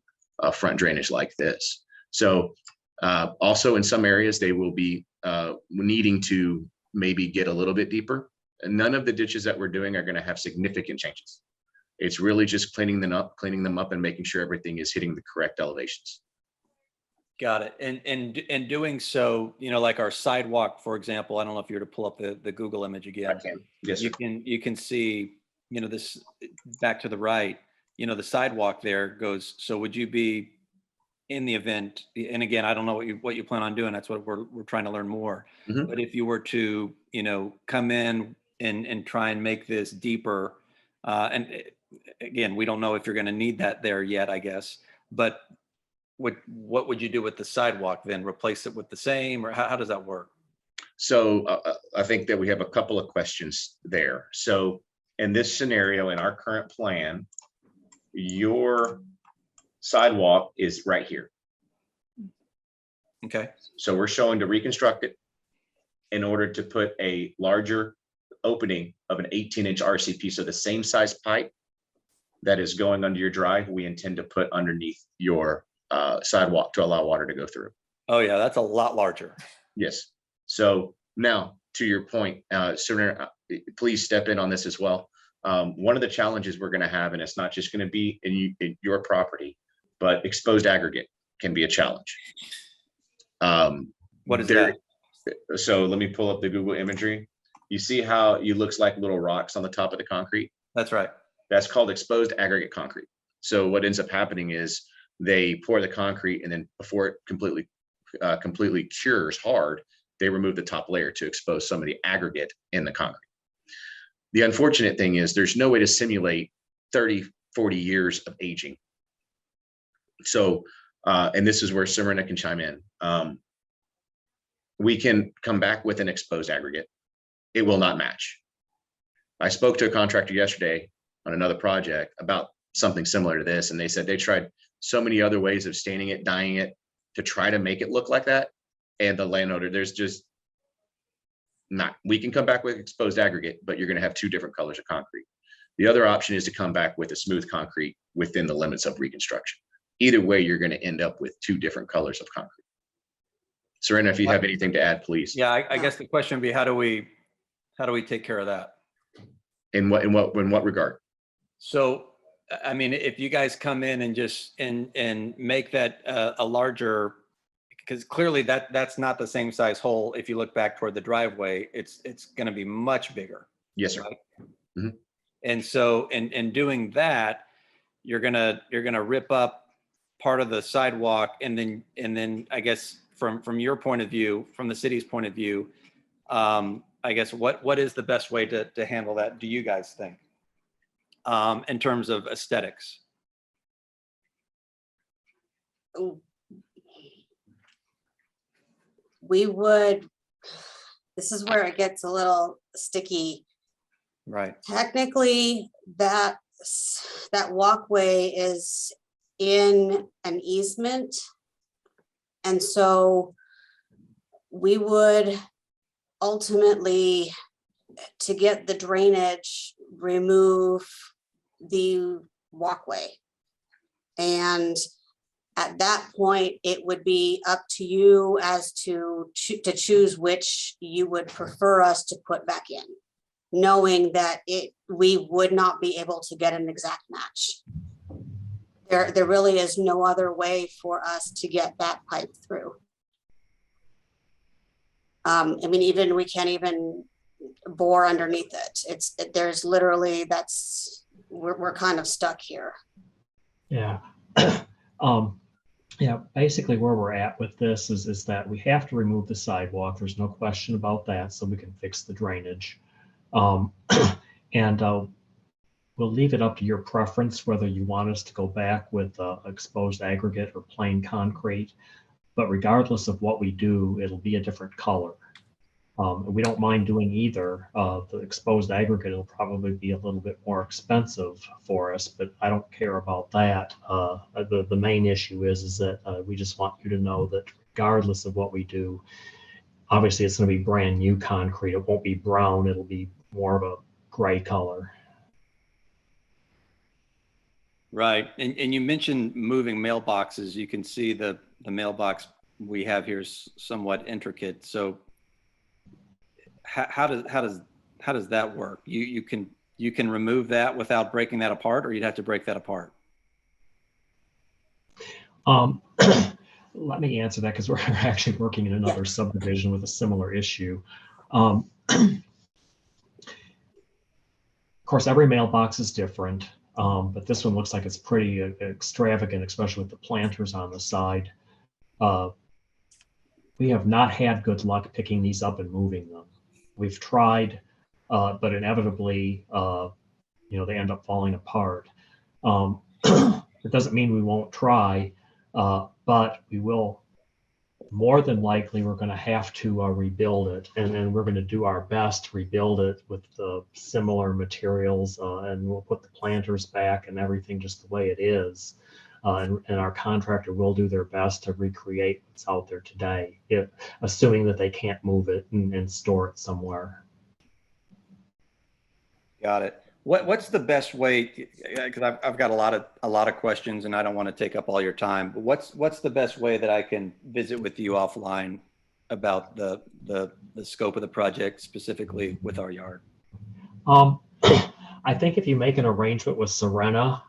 front drainage like this. So also in some areas, they will be needing to maybe get a little bit deeper. And none of the ditches that we're doing are going to have significant changes. It's really just cleaning them up and making sure everything is hitting the correct elevations. Got it. And doing so, like our sidewalk, for example, I don't know if you were to pull up the Google image again. I can. Yes, sir. You can see, this back to the right, the sidewalk there goes. So would you be in the event, and again, I don't know what you plan on doing. That's what we're trying to learn more. Mhm. But if you were to, come in and try and make this deeper, and again, we don't know if you're going to need that there yet, I guess, but what would you do with the sidewalk then? Replace it with the same, or how does that work? So I think that we have a couple of questions there. So in this scenario, in our current plan, your sidewalk is right here. Okay. So we're showing to reconstruct it in order to put a larger opening of an 18-inch RCP. So the same size pipe that is going under your drive, we intend to put underneath your sidewalk to allow water to go through. Oh yeah, that's a lot larger. Yes. So now to your point, Serena, please step in on this as well. One of the challenges we're going to have, and it's not just going to be in your property, but exposed aggregate can be a challenge. What is that? So let me pull up the Google imagery. You see how it looks like little rocks on the top of the concrete? That's right. That's called exposed aggregate concrete. So what ends up happening is they pour the concrete, and then before it completely cures hard, they remove the top layer to expose some of the aggregate in the concrete. The unfortunate thing is there's no way to simulate 30, 40 years of aging. So, and this is where Serena can chime in. We can come back with an exposed aggregate. It will not match. I spoke to a contractor yesterday on another project about something similar to this, and they said they tried so many other ways of staining it, dyeing it to try to make it look like that. And the landowner, there's just not. We can come back with exposed aggregate, but you're going to have two different colors of concrete. The other option is to come back with a smooth concrete within the limits of reconstruction. Either way, you're going to end up with two different colors of concrete. Serena, if you have anything to add, please. Yeah, I guess the question would be, how do we take care of that? In what regard? So, I mean, if you guys come in and just and make that a larger, because clearly that's not the same size hole. If you look back toward the driveway, it's going to be much bigger. Yes, sir. Right? Mhm. And so, in doing that, you're gonna rip up part of the sidewalk, and then I guess from your point of view, from the city's point of view, I guess what is the best way to handle that? Do you guys think, in terms of aesthetics? we would, this is where it gets a little sticky. Right. Technically, that walkway is in an easement. And so we would ultimately, to get the drainage, remove the walkway. And at that point, it would be up to you as to choose which you would prefer us to put back in, knowing that we would not be able to get an exact match. There really is no other way for us to get that pipe through. I mean, even we can't even bore underneath it. There's literally, we're kind of stuck here. Yeah. Yeah, basically where we're at with this is that we have to remove the sidewalk. There's no question about that, so we can fix the drainage. And we'll leave it up to your preference whether you want us to go back with exposed aggregate or plain concrete. But regardless of what we do, it'll be a different color. We don't mind doing either. The exposed aggregate will probably be a little bit more expensive for us, but I don't care about that. The main issue is that we just want you to know that regardless of what we do, obviously it's going to be brand new concrete. It won't be brown. It'll be more of a gray color. Right. And you mentioned moving mailboxes. You can see the mailbox we have here is somewhat intricate. So how does that work? You can remove that without breaking that apart, or you'd have to break that apart? Let me answer that because we're actually working in another subdivision with a similar issue. Of course, every mailbox is different, but this one looks like it's pretty extravagant, especially with the planters on the side. We have not had good luck picking these up and moving them. We've tried, but inevitably, they end up falling apart. It doesn't mean we won't try, but we will. More than likely, we're going to have to rebuild it, and we're going to do our best to rebuild it with the similar materials, and we'll put the planters back and everything just the way it is. And our contractor will do their best to recreate what's out there today, assuming that they can't move it and store it somewhere. Got it. What's the best way? Because I've got a lot of questions, and I don't want to take up all your time. But what's the best way that I can visit with you offline about the scope of the project, specifically with our yard? I think if you make an arrangement with Serena,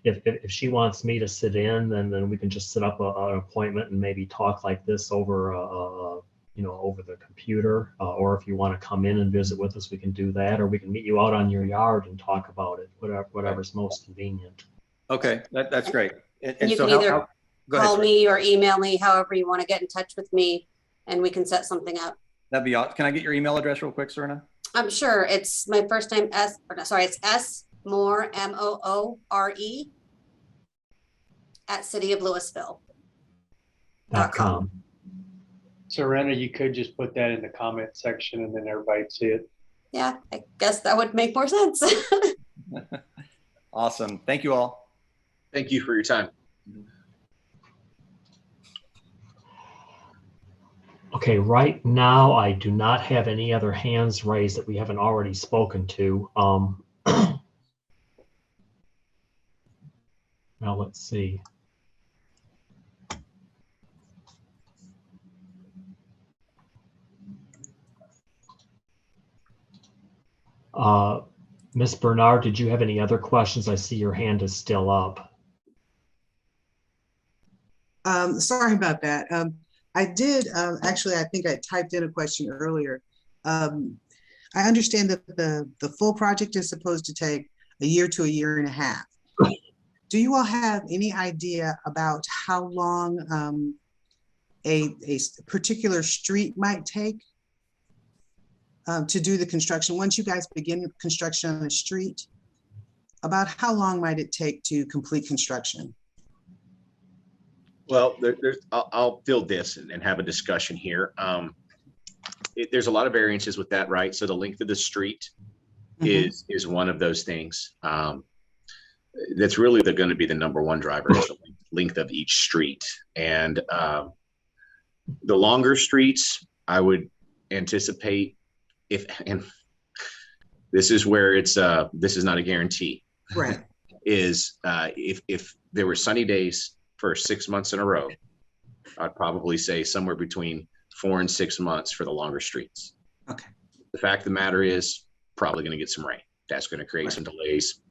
if she wants me to sit in, then we can just set up an appointment and maybe talk like this over over the computer, or if you want to come in and visit with us, we can do that, or we can meet you out on your yard and talk about it, whatever's most convenient. Okay, that's great. And you so can either call ahead, me or email me, however you want to get in touch with me, and we can set something up. That'd be awesome. Can I get your email address real quick, Serena? I'm sure it's my first name, it's S Moore, Moore at cityoflouisville.com. Serena, you could just put that in the comment section and then everybody see it. Yeah, I guess that would make more sense. Awesome. Thank you all. Thank you for your time. Okay, right now I do not have any other hands raised that we haven't already spoken to. Now let's see. Ms. Bernard, did you have any other questions? I see your hand is still up. Sorry about that. I did, actually, I think I typed in a question earlier. I understand that the full project is supposed to take a year to a year and a half. Do you all have any idea about how long a particular street might take to do the construction? Once you guys begin construction on a street, about how long might it take to complete construction? Well, I'll field this and have a discussion here. There's a lot of variances with that, right? So the length of the street is one of those things. That's really going to be the number one driver, is the length of each street. And the longer streets, I would anticipate, and this is where this is not a guarantee, Right. is if there were sunny days for 6 months in a row, I'd probably say somewhere between 4 and 6 months for the longer streets. Okay. The fact of the matter is, probably going to get some rain. That's going to create some delays.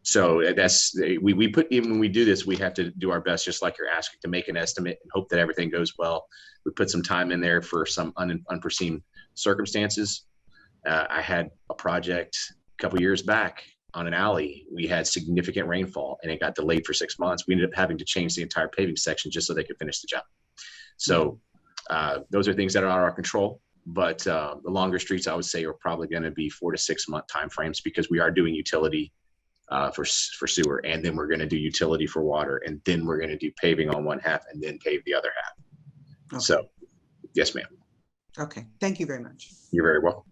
So that's, we put, even when we do this, we have to do our best, just like you're asking, to make an estimate and hope that everything goes well. We put some time in there for some unforeseen circumstances. I had a project a couple years back on an alley. We had significant rainfall and it got delayed for 6 months. We ended up having to change the entire paving section just so they could finish the job. So those are things that are out of our control. But the longer streets, I would say, are probably going to be 4 to 6 month timeframes, because we are doing utility for sewer, and then we're going to do utility for water, and then we're going to do paving on one half and then pave the other half. Okay. So, yes, ma'am. Okay. Thank you very much. You're very welcome.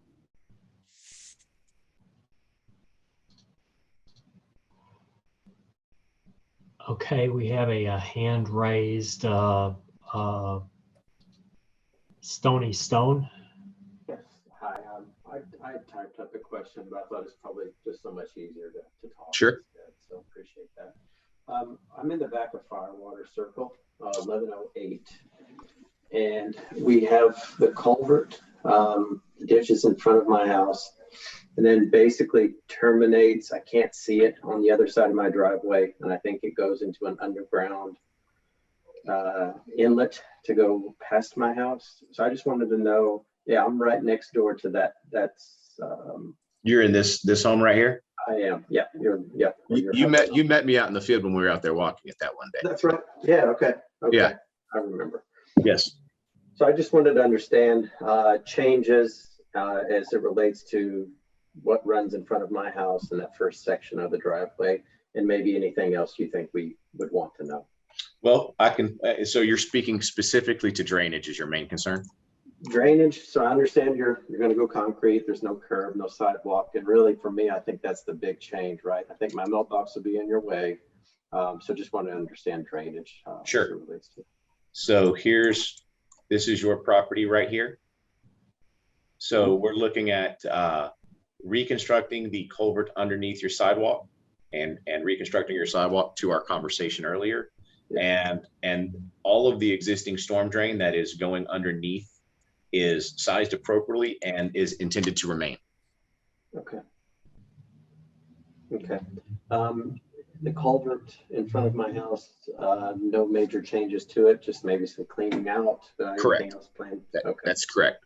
Okay, we have a hand raised, Stony Stone. Yes, hi. I typed up a question, but I thought it's probably just so much easier to talk. Sure. Instead, so appreciate that. I'm in the back of Firewater Circle, 1108, and we have the culvert, the ditch is in front of my house, and then basically terminates, I can't see it, on the other side of my driveway, and I think it goes into an underground inlet to go past my house. So I just wanted to know, yeah, I'm right next door to that. You're in this home right here? I am. Yeah. You met me out in the field when we were out there walking it that one day. That's right. Yeah. Okay. Yeah. I remember. Yes. So I just wanted to understand changes as it relates to what runs in front of my house in that first section of the driveway, and maybe anything else you think we would want to know. Well, I can, so you're speaking specifically to drainage is your main concern? Drainage. So I understand you're going to go concrete. There's no curb, no sidewalk. And really for me, I think that's the big change, right? I think my mailbox will be in your way. So just want to understand drainage. Sure. As it relates to. So this is your property right here. So we're looking at reconstructing the culvert underneath your sidewalk and reconstructing your sidewalk to our conversation earlier. And all of the existing storm drain that is going underneath is sized appropriately and is intended to remain. Okay. The culvert in front of my house, no major changes to it, just maybe some cleaning out. Correct. Everything else planned. Okay. That's correct.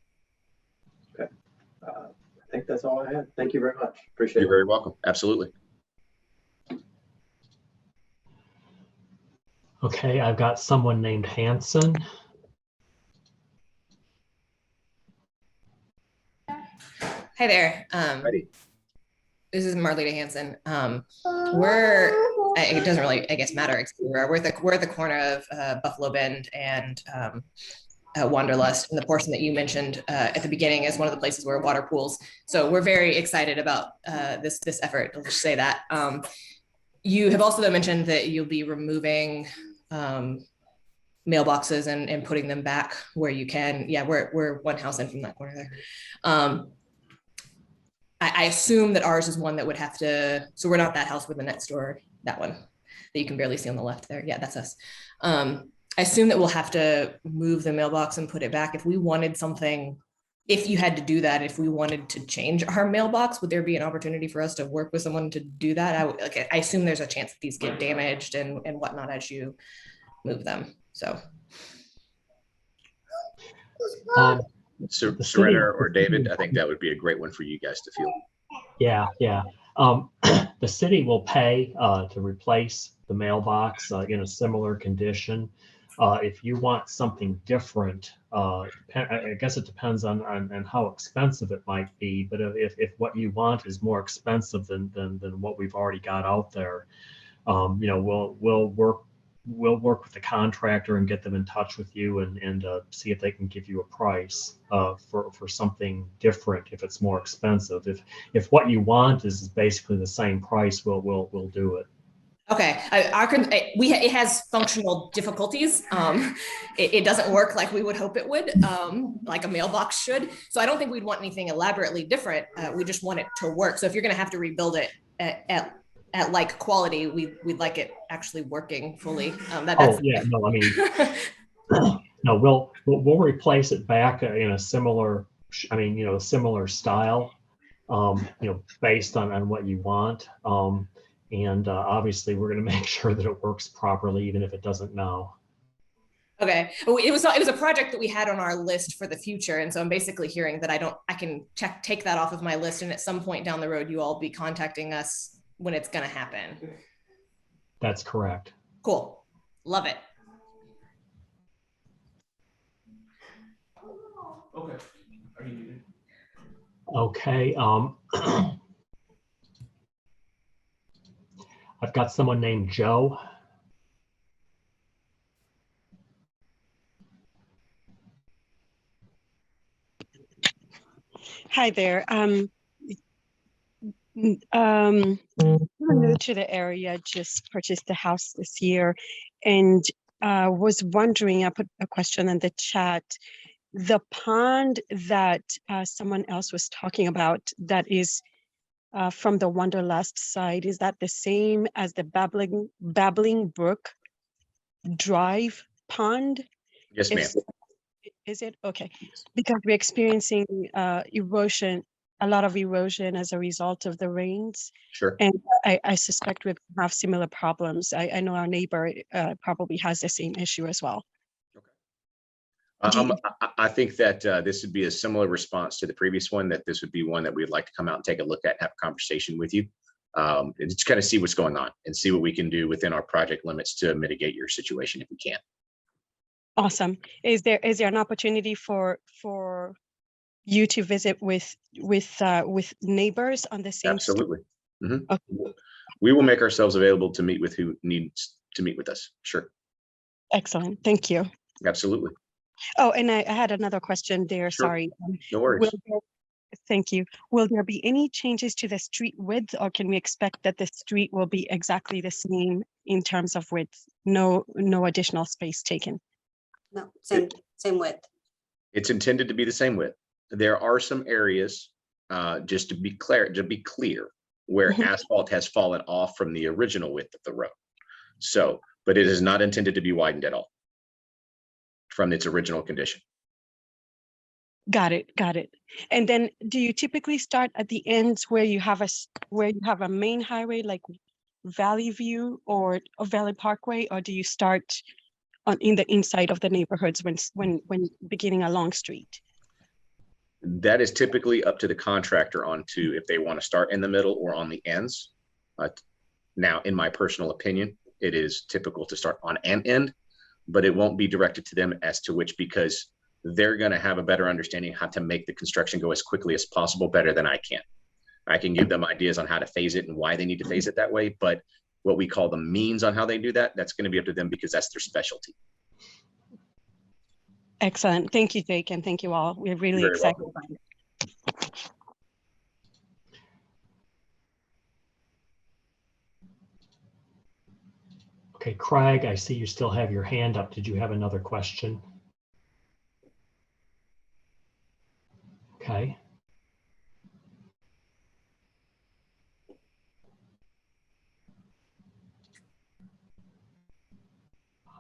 Okay. I think that's all I had. Thank you very much. Appreciate it. You're very welcome. Absolutely. Okay, I've got someone named Hanson. Hi there. This is Marlita Hanson. It doesn't really, I guess, matter. We're at the corner of Buffalo Bend and Wanderlust, and the portion that you mentioned at the beginning is one of the places where water pools. So we're very excited about this effort. I'll just say that. You have also mentioned that you'll be removing mailboxes and putting them back where you can. Yeah, we're one house in from that corner there. I assume that ours is one that would have to, so we're not that house with the next door, that one that you can barely see on the left there. Yeah, that's us. I assume that we'll have to move the mailbox and put it back. If we wanted something, if you had to do that, if we wanted to change our mailbox, would there be an opportunity for us to work with someone to do that? I assume there's a chance that these get damaged and whatnot as you move them, so. Serena or David, I think that would be a great one for you guys to feel. Yeah. The city will pay to replace the mailbox in a similar condition. If you want something different, I guess it depends on how expensive it might be. But if what you want is more expensive than what we've already got out there, we'll work we'll work with the contractor and get them in touch with you and see if they can give you a price for something different if it's more expensive. If what you want is basically the same price, we'll do it. Okay, it has functional difficulties. It doesn't work like we would hope it would, like a mailbox should. So I don't think we'd want anything elaborately different. We just want it to work. So if you're going to have to rebuild it at like quality, we'd like it actually working fully. Oh yeah, no, I mean, no, we'll replace it back in a similar, I mean, similar style, based on what you want. And obviously, we're going to make sure that it works properly, even if it doesn't now. Okay, it was a project that we had on our list for the future, and so I'm basically hearing that I can take that off of my list, and at some point down the road, you all be contacting us when it's going to happen. That's correct. Cool, love it. Okay. Okay. I've got someone named Joe. Hi there. I'm new to the area, just purchased a house this year, and was wondering, I put a question in the chat, the pond that someone else was talking about that is from the Wanderlust side, is that the same as the Babbling Brook Drive pond? Yes, ma'am. Is it? Okay. Because we're experiencing erosion, a lot of erosion as a result of the rains. Sure. And I suspect we have similar problems. I know our neighbor probably has the same issue as well. I think that this would be a similar response to the previous one, that this would be one that we'd like to come out and take a look at and have a conversation with you. And just kind of see what's going on and see what we can do within our project limits to mitigate your situation if we can. Awesome. Is there an opportunity for you to visit with neighbors on the same Absolutely. Mm-hmm. Okay. We will make ourselves available to meet with who needs to meet with us. Sure. Excellent. Thank you. Absolutely. Oh, and I had another question there. Sure. Sorry. No worries. Thank you. Will there be any changes to the street width, or can we expect that the street will be exactly the same in terms of width? No additional space taken. No, same width. It's intended to be the same width. There are some areas, just to be clear, where asphalt has fallen off from the original width of the road. So, but it is not intended to be widened at all from its original condition. Got it. And then, do you typically start at the ends where you have a main highway like Valley View or Valley Parkway, or do you start in the inside of the neighborhoods when beginning a long street? That is typically up to the contractor if they want to start in the middle or on the ends. Now, in my personal opinion, it is typical to start on an end, but it won't be directed to them as to which, because they're going to have a better understanding how to make the construction go as quickly as possible, better than I can. I can give them ideas on how to phase it and why they need to phase it that way, but what we call the means on how they do that, that's going to be up to them because that's their specialty. Excellent. Thank you, Jake, and thank you all. We're really excited about it. Okay, Craig, I see you still have your hand up. Did you have another question? Okay.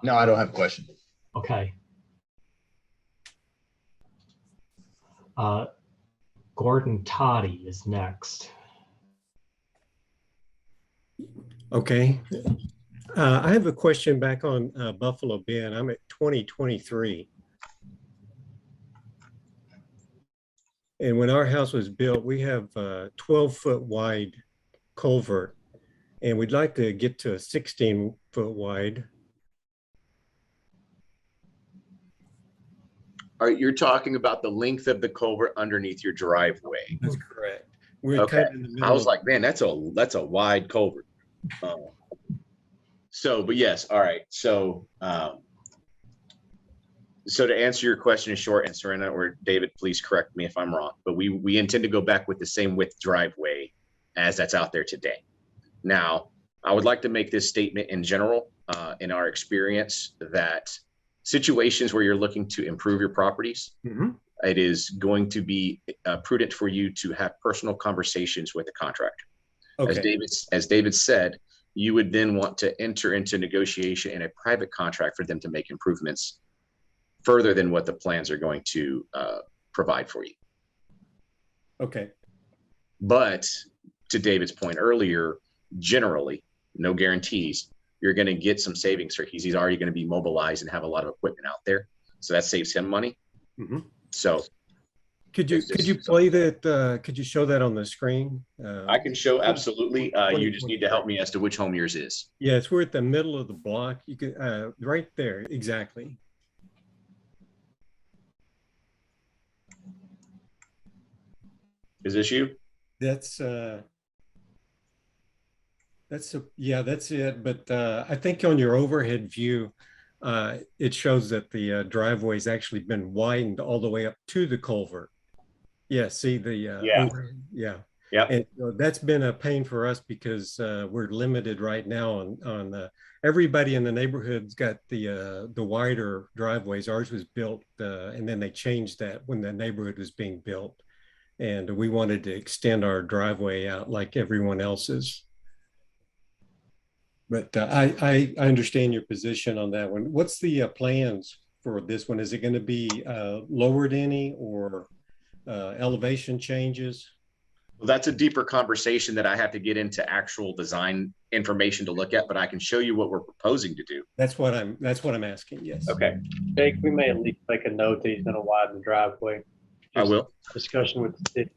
No, I don't have a question. Okay. Gordon Toddy is next. Okay. I have a question back on Buffalo Bend. I'm at 2023. And when our house was built, we have a 12-foot wide culvert, and we'd like to get to a 16-foot wide. You're talking about the length of the culvert underneath your driveway. That's correct. We're okay. kind of in the middle. I was like, man, that's a wide culvert. But yes, all right. So to answer your question in short, and Serena or David, please correct me if I'm wrong, but we intend to go back with the same width driveway as that's out there today. Now, I would like to make this statement in general, in our experience, that situations where you're looking to improve your properties, it is going to be prudent for you to have personal conversations with the contractor. Okay. As David said, you would then want to enter into negotiation in a private contract for them to make improvements further than what the plans are going to provide for you. Okay. But to David's point earlier, generally, no guarantees, you're going to get some savings for he's already going to be mobilized and have a lot of equipment out there. So that saves him money. So could you play that? Could you show that on the screen? I can show, absolutely. You just need to help me as to which home yours is. Yes, we're at the middle of the block. You could right there, exactly. Is this you? That's yeah, that's it. But I think on your overhead view, it shows that the driveway's actually been widened all the way up to the culvert. Yeah, see the yeah. And that's been a pain for us because we're limited right now on everybody in the neighborhood's got the wider driveways. Ours was built and then they changed that when the neighborhood was being built, and we wanted to extend our driveway out like everyone else's. But I understand your position on that one. What's the plans for this one? Is it going to be lowered any or elevation changes? Well, that's a deeper conversation that I have to get into actual design information to look at, but I can show you what we're proposing to do. That's what I'm asking. Yes. Okay. Jake, we may at least make a note that he's going to widen the driveway. I will. Discussion with the city.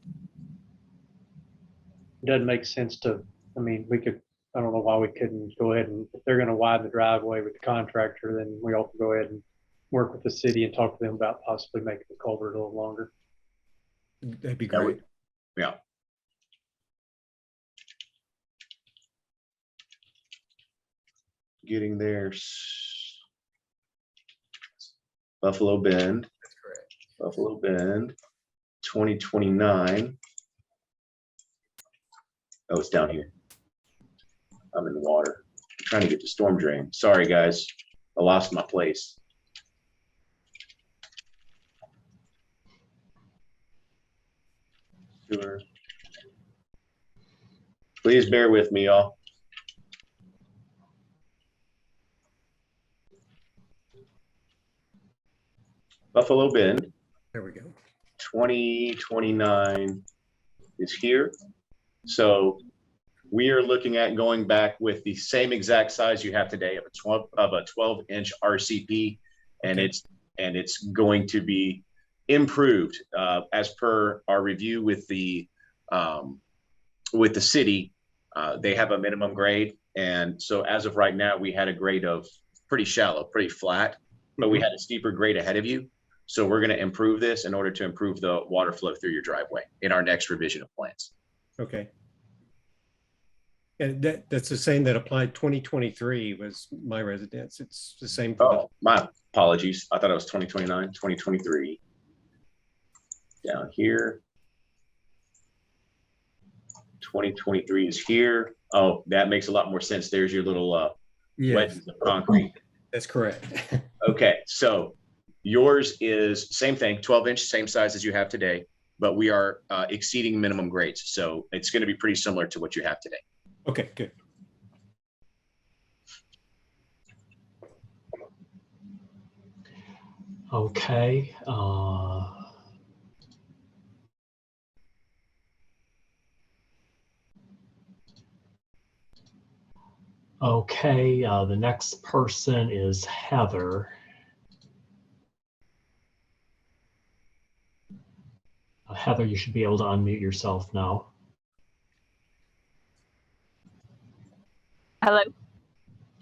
It doesn't make sense to, I mean, we could, I don't know why we couldn't go ahead and, if they're going to widen the driveway with the contractor, then we ought to go ahead and work with the city and talk to them about possibly making the culvert a little longer. That'd be great. Yeah. Getting there. Buffalo Bend. That's correct. Buffalo Bend, 2029. Oh, it's down here. I'm in the water. I'm trying to get to storm drain. Sorry, guys. I lost my place. Sure. Please bear with me, y'all. Buffalo Bend. There we go. 2029 is here. So we are looking at going back with the same exact size you have today of a 12-inch RCP, and it's going to be improved as per our review with the city. They have a minimum grade, and so as of right now, we had a grade of pretty shallow, pretty flat, but we had a steeper grade ahead of you. So we're going to improve this in order to improve the water flow through your driveway in our next revision of plans. Okay. And that's the same that applied 2023 was my residence. It's the same. Oh, my apologies. I thought it was 2029, 2023. Down here. 2023 is here. Oh, that makes a lot more sense. There's your little wedges of concrete. That's correct. Okay, so yours is same thing, 12-inch, same size as you have today, but we are exceeding minimum grades. So it's going to be pretty similar to what you have today. Okay, good. Okay. Okay, the next person is Heather. Heather, you should be able to unmute yourself now. Hello?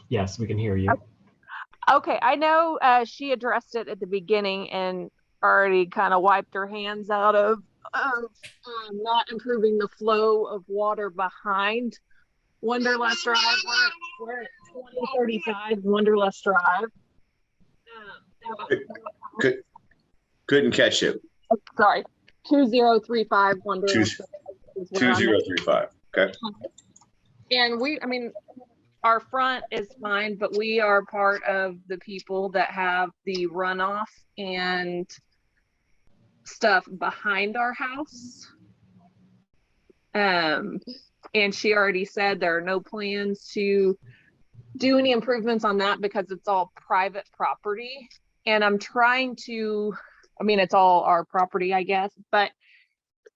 Yes, we can hear you. Okay, I know she addressed it at the beginning and already kind of wiped her hands out of not improving the flow of water behind Wonderlust Drive where 2035 Wanderlust Drive. Couldn't catch it. Sorry, 2035 Wanderlust Drive is where I'm at. 2035. Okay. And I mean, our front is fine, but we are part of the people that have the runoff and stuff behind our house. And she already said there are no plans to do any improvements on that because it's all private property. And I'm trying to, I mean, it's all our property, I guess, but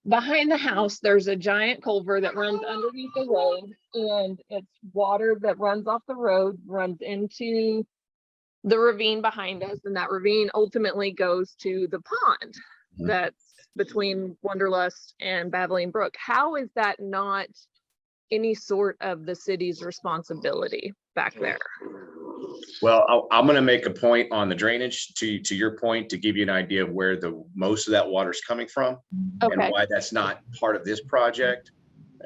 behind the house, there's a giant culvert that runs underneath the road, and it's water that runs off the road, runs into the ravine behind us, and that ravine ultimately goes to the pond that's between Wanderlust and Babbling Brook. How is that not any sort of the city's responsibility back there? Well, I'm going to make a point on the drainage to your point to give you an idea of where the most of that water is coming from and why that's not part of this project.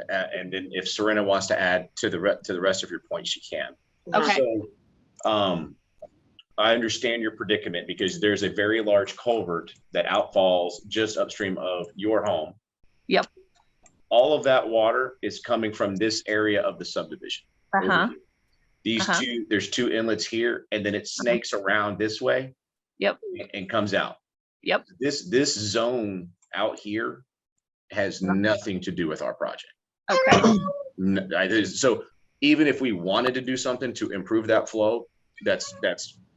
And then if Serena wants to add to the rest of your point, she can. Okay. So, I understand your predicament because there's a very large culvert that outfalls just upstream of your home. Yep. All of that water is coming from this area of the subdivision. These two, there's two inlets here, and then it snakes around this way. Yep. And comes out. Yep. This zone out here has nothing to do with our project. Okay. So even if we wanted to do something to improve that flow, that's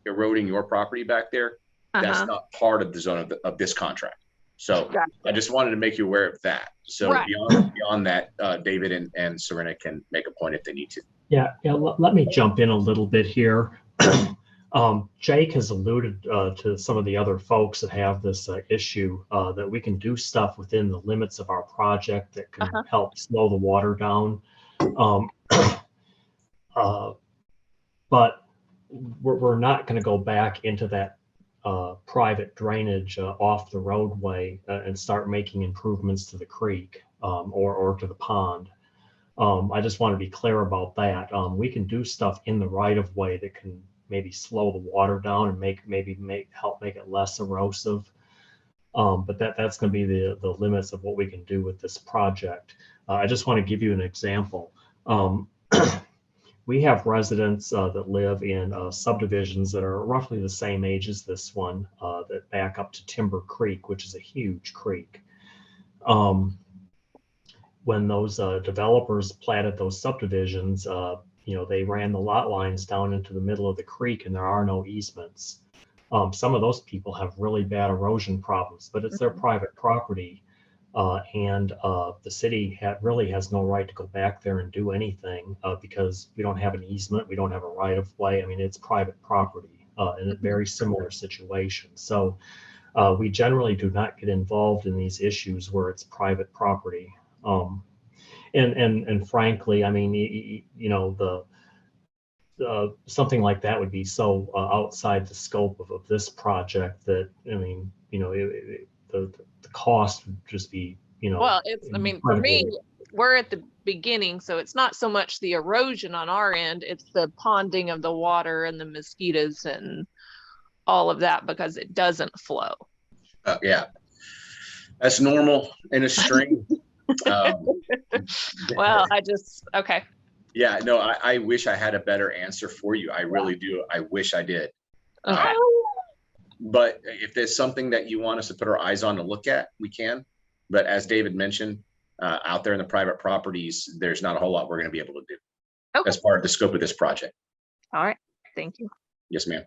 eroding your property back there. That's not part of the zone of this contract. So I just wanted to make you aware of that. So beyond that, David and Serena can make a point if they need to. Yeah, let me jump in a little bit here. Jake has alluded to some of the other folks that have this issue that we can do stuff within the limits of our project that can help slow the water down. But we're not going to go back into that private drainage off the roadway and start making improvements to the creek or to the pond. I just want to be clear about that. We can do stuff in the right of way that can maybe slow the water down and help make it less erosive. But that's going to be the limits of what we can do with this project. I just want to give you an example. We have residents that live in subdivisions that are roughly the same age as this one that back up to Timber Creek, which is a huge creek. When those developers platted those subdivisions, they ran the lot lines down into the middle of the creek and there are no easements. Some of those people have really bad erosion problems, but it's their private property. And the city really has no right to go back there and do anything because we don't have an easement, we don't have a right of way. I mean, it's private property in a very similar situation. So we generally do not get involved in these issues where it's private property. And frankly, I mean, something like that would be so outside the scope of this project that, I mean, the cost would just be, well, I mean, for me, we're at the beginning, so it's not so much the erosion on our end, it's the ponding of the water and the mosquitoes and all of that because it doesn't flow. Yeah, that's normal in a string. Well, okay. Yeah, no, I wish I had a better answer for you. I really do. I wish I did. Okay. But if there's something that you want us to put our eyes on to look at, we can. But as David mentioned, out there in the private properties, there's not a whole lot we're going to be able to do as part of the scope of this project. All right. Thank you. Yes, ma'am.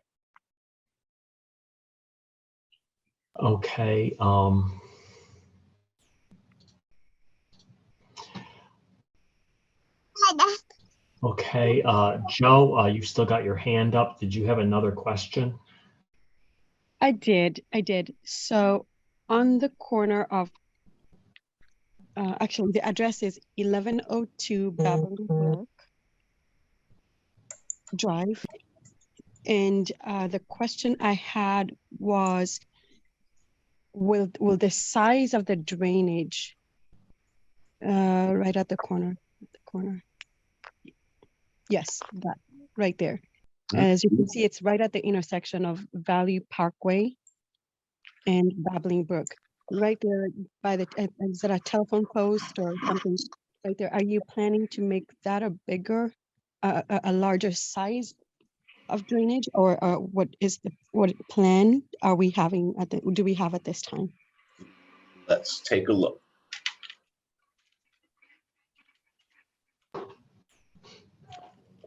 Okay. Okay, Joe, you still got your hand up. Did you have another question? I did. So on the corner of, actually the address is 1102 Babbling Brook Drive. And the question I had was, will the size of the drainage right at the corner, yes, that right there. Mhm. As you can see, it's right at the intersection of Valley Parkway and Babbling Brook. Right there by the, is that a telephone post or something right there? Are you planning to make that a bigger, a larger size of drainage, or what is what plan are we having do we have at this time? Let's take a look.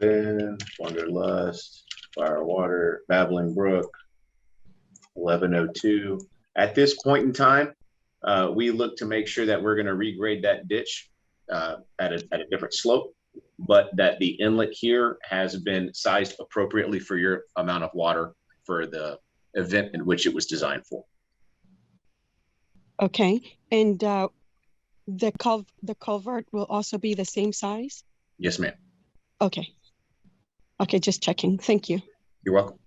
Wanderlust, Firewater, Babbling Brook, 1102. At this point in time, we look to make sure that we're going to regrade that ditch at a different slope, but that the inlet here has been sized appropriately for your amount of water for the event in which it was designed for. Okay, and the culvert will also be the same size? Yes, ma'am. Okay. Okay, just checking. Thank you. You're welcome.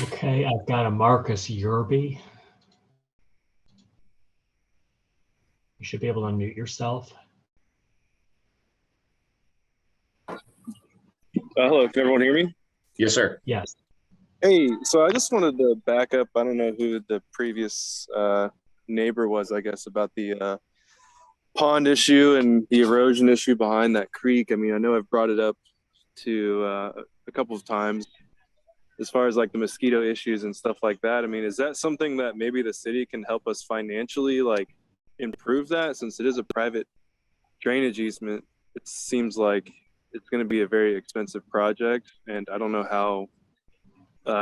Okay, I've got a Marcus Yerby. You should be able to unmute yourself. Hello, can everyone hear me? Yes, sir. Yes. Hey, so I just wanted to back up. I don't know who the previous neighbor was, I guess, about the pond issue and the erosion issue behind that creek. I mean, I know I've brought it up to a couple of times as far as like the mosquito issues and stuff like that. I mean, is that something that maybe the city can help us financially like improve that, since it is a private drainage easement? It seems like it's going to be a very expensive project, and I don't know how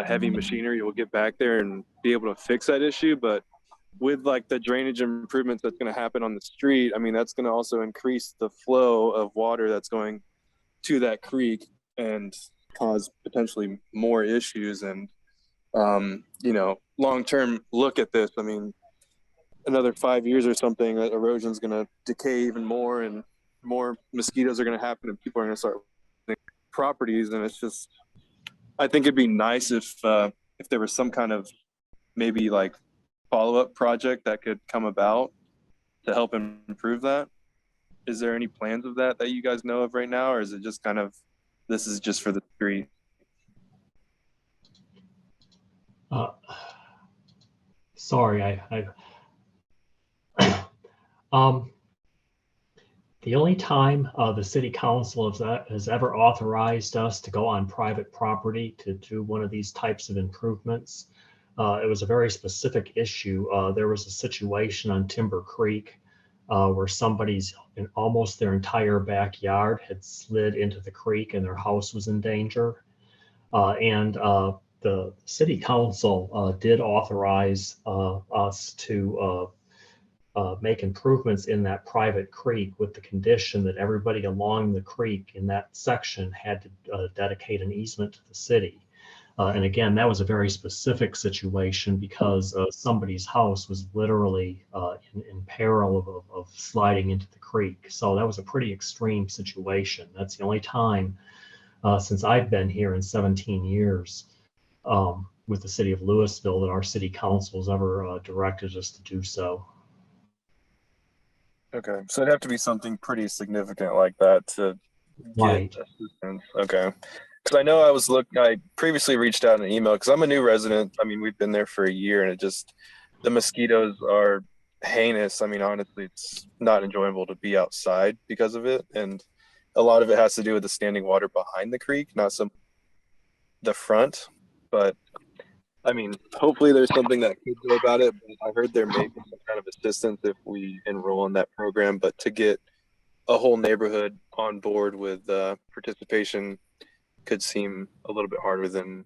heavy machinery will get back there and be able to fix that issue. But with like the drainage improvements that's going to happen on the street, I mean, that's going to also increase the flow of water that's going to that creek and cause potentially more issues. And you know, long-term look at this, I mean, another 5 years or something, that erosion is going to decay even more, and more mosquitoes are going to happen, and people are going to start properties. And it's just, I think it'd be nice if there was some kind of maybe like follow-up project that could come about to help improve that. Is there any plans of that you guys know of right now, or is it just kind of, this is just for the street? Sorry, the only time the city council has ever authorized us to go on private property to do one of these types of improvements, it was a very specific issue. There was a situation on Timber Creek where somebody's almost their entire backyard had slid into the creek and their house was in danger. And the city council did authorize us to make improvements in that private creek, with the condition that everybody along the creek in that section had to dedicate an easement to the city. And again, that was a very specific situation because somebody's house was literally in peril of sliding into the creek. So that was a pretty extreme situation. That's the only time since I've been here in 17 years with the city of Louisville that our city council has ever directed us to do so. Okay, so it'd have to be something pretty significant like that to get assistance. Okay, because I know I previously reached out in an email, because I'm a new resident. I mean, we've been there for a year, and the mosquitoes are heinous. I mean, honestly, it's not enjoyable to be outside because of it. And a lot of it has to do with the standing water behind the creek, not the front. But I mean, hopefully there's something that could do about it. But I heard there may be some kind of assistance if we enroll in that program, but to get a whole neighborhood on board with participation could seem a little bit harder than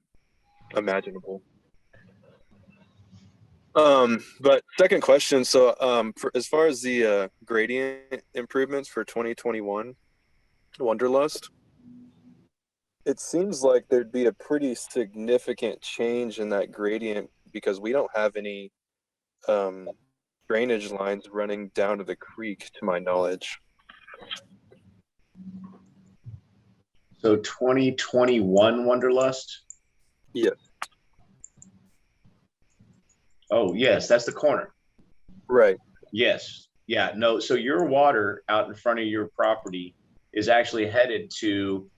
imaginable. But second question. So as far as the gradient improvements for 2021 Wanderlust, it seems like there'd be a pretty significant change in that gradient because we don't have any drainage lines running down to the creek, to my knowledge. So 2021 Wanderlust? Yes. Oh, yes, that's the corner. Right. Yes. Yeah. No. So your water out in front of your property is actually headed to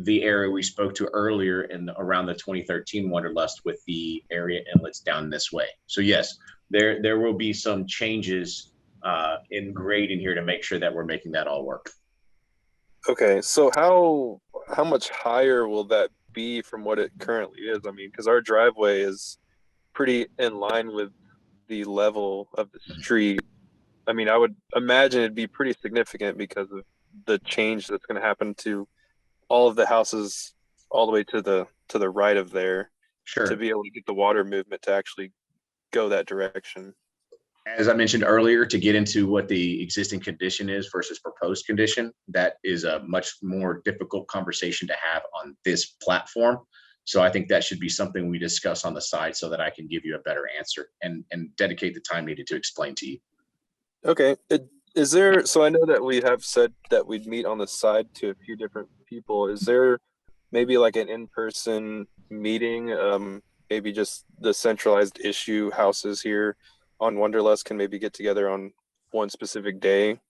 the area we spoke to earlier in around the 2013 Wanderlust with the area inlets down this way. So yes, there will be some changes in grade in here to make sure that we're making that all work. Okay. So how much higher will that be from what it currently is? I mean, because our driveway is pretty in line with the level of the street. I mean, I would imagine it'd be pretty significant because of the change that's going to happen to all of the houses all the way to the right of there. Sure. To be able to get the water movement to actually go that direction. As I mentioned earlier, to get into what the existing condition is versus proposed condition, that is a much more difficult conversation to have on this platform. So I think that should be something we discuss on the side so that I can give you a better answer and dedicate the time needed to explain to you. Okay. Is there, so I know that we have said that we'd meet on the side to a few different people. Is there maybe like an in-person meeting? Maybe just the centralized issue houses here on Wanderlust can maybe get together on one specific day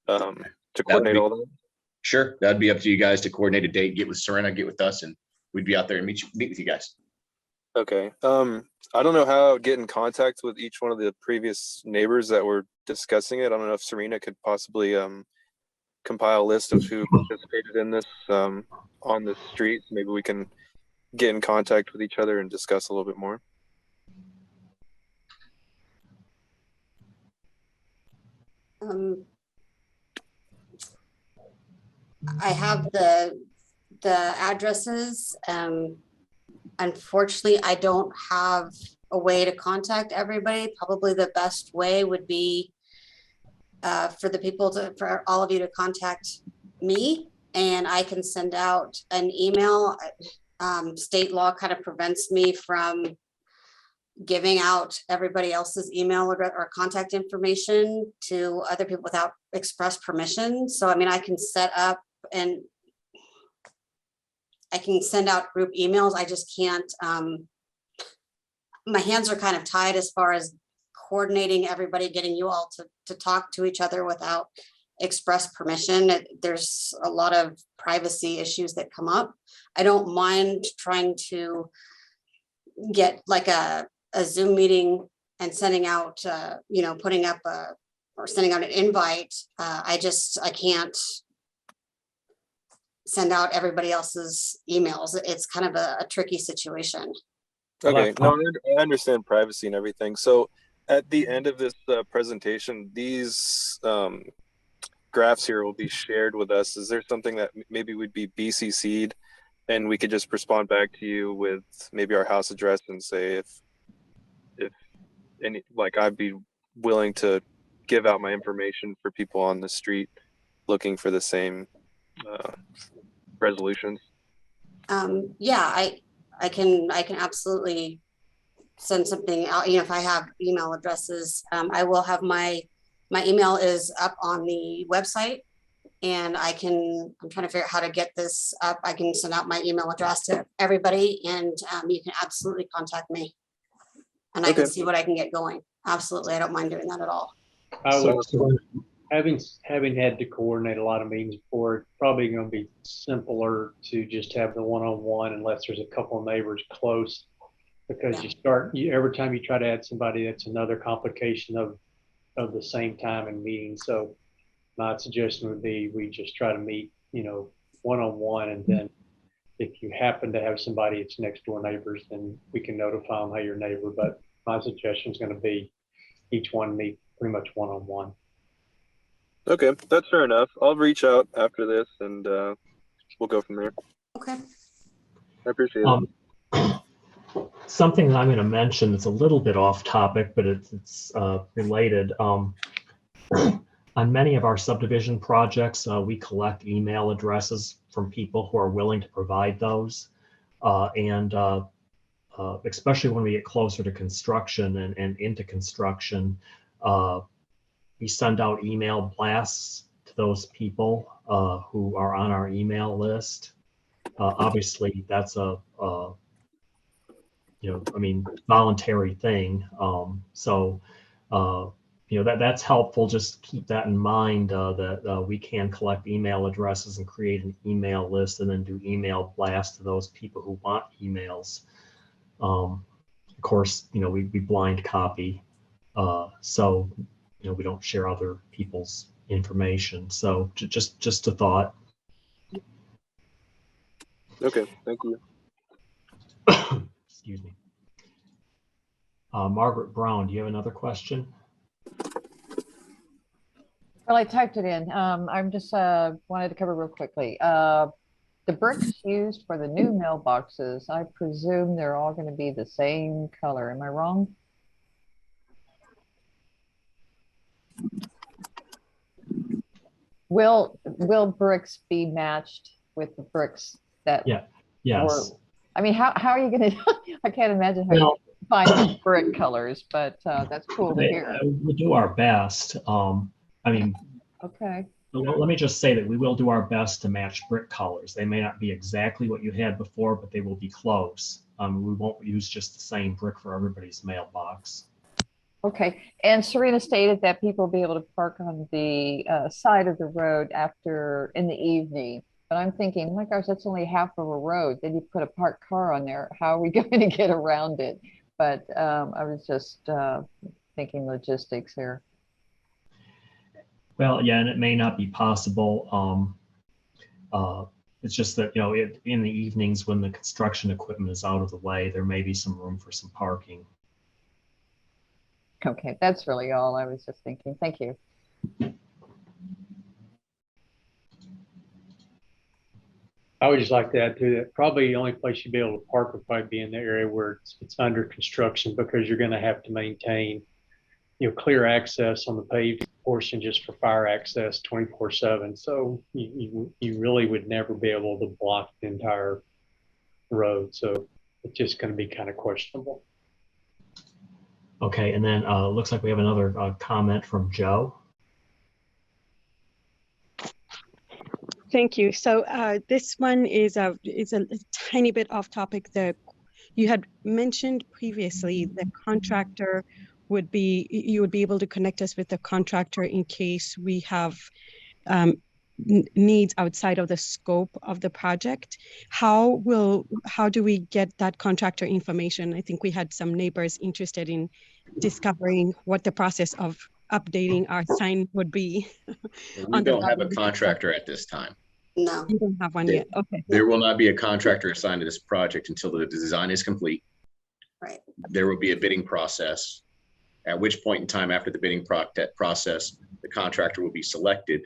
to coordinate all that? Sure. That'd be up to you guys to coordinate a date, get with Serena, get with us, and we'd be out there and meet with you guys. Okay. I don't know how to get in contact with each one of the previous neighbors that were discussing it. I don't know if Serena could possibly compile a list of who participated in this on the street. Maybe we can get in contact with each other and discuss a little bit more. I have the addresses. Unfortunately, I don't have a way to contact everybody. Probably the best way would be for all of you to contact me, and I can send out an email. State law kind of prevents me from giving out everybody else's email or contact information to other people without express permission. So, I mean, I can set up and I can send out group emails. I just can't, my hands are kind of tied as far as coordinating everybody, getting you all to talk to each other without express permission. There's a lot of privacy issues that come up. I don't mind trying to get like a Zoom meeting and sending out, putting up or sending out an invite. I can't send out everybody else's emails. It's kind of a tricky situation. Okay, no, I understand privacy and everything. So at the end of this presentation, these graphs here will be shared with us. Is there something that maybe would be BCC'd and we could just respond back to you with maybe our house address and say if any, like I'd be willing to give out my information for people on the street looking for the same resolutions? Yeah, I can absolutely send something out. If I have email addresses, I will have my email is up on the website, and I'm trying to figure out how to get this up. I can send out my email address to everybody, and you can absolutely contact me, and I can see what I can get going. Absolutely, I don't mind doing that at all. Having had to coordinate a lot of meetings before, it's probably going to be simpler to just have the one-on-one unless there's a couple of neighbors close, because every time you try to add somebody, that's another complication of the same time and meeting. So my suggestion would be we just try to meet, one-on-one, and then if you happen to have somebody that's next door neighbors, then we can notify them, hey, your neighbor. But my suggestion is going to be each one meet pretty much one-on-one. Okay, that's fair enough. I'll reach out after this and we'll go from there. Okay. I appreciate it. Something that I'm going to mention that's a little bit off topic, but it's related. On many of our subdivision projects, we collect email addresses from people who are willing to provide those. And especially when we get closer to construction and into construction, we send out email blasts to those people who are on our email list. Obviously, that's a voluntary thing. So that's helpful. Just keep that in mind, that we can collect email addresses and create an email list and then do email blasts to those people who want emails. Of course, we blind copy, so we don't share other people's information. So just a thought. Okay, thank you. Excuse me. Margaret Brown, do you have another question? Well, I typed it in. I'm just wanted to cover real quickly. The bricks used for the new mailboxes, I presume they're all going to be the same color. Am I wrong? Will bricks be matched with the bricks that? Yeah. Yes. I mean, how are you going to? I can't imagine how you find brick colors, but that's cool to hear. We do our best. I mean, okay. Let me just say that we will do our best to match brick colors. They may not be exactly what you had before, but they will be close. We won't use just the same brick for everybody's mailbox. Okay. And Serena stated that people will be able to park on the side of the road after in the evening. But I'm thinking, my gosh, that's only half of a road. Then you put a parked car on there. How are we going to get around it? But I was just thinking logistics here. Well, yeah, and it may not be possible. It's just that, in the evenings when the construction equipment is out of the way, there may be some room for some parking. Okay, that's really all I was just thinking. Thank you. I would just like to add to that, probably the only place you'd be able to park would probably be in the area where it's under construction, because you're going to have to maintain, clear access on the paved portion just for fire access 24/7. So you really would never be able to block the entire road. So it's just going to be kind of questionable. Okay, and then looks like we have another comment from Joe. Thank you. So this one is a tiny bit off topic. You had mentioned previously the contractor you would be able to connect us with the contractor in case we have needs outside of the scope of the project. How do we get that contractor information? I think we had some neighbors interested in discovering what the process of updating our sign would be. We don't have a contractor at this time. No. You don't have one yet. Okay. There will not be a contractor assigned to this project until the design is complete. Right. There will be a bidding process, at which point in time after the bidding process, the contractor will be selected,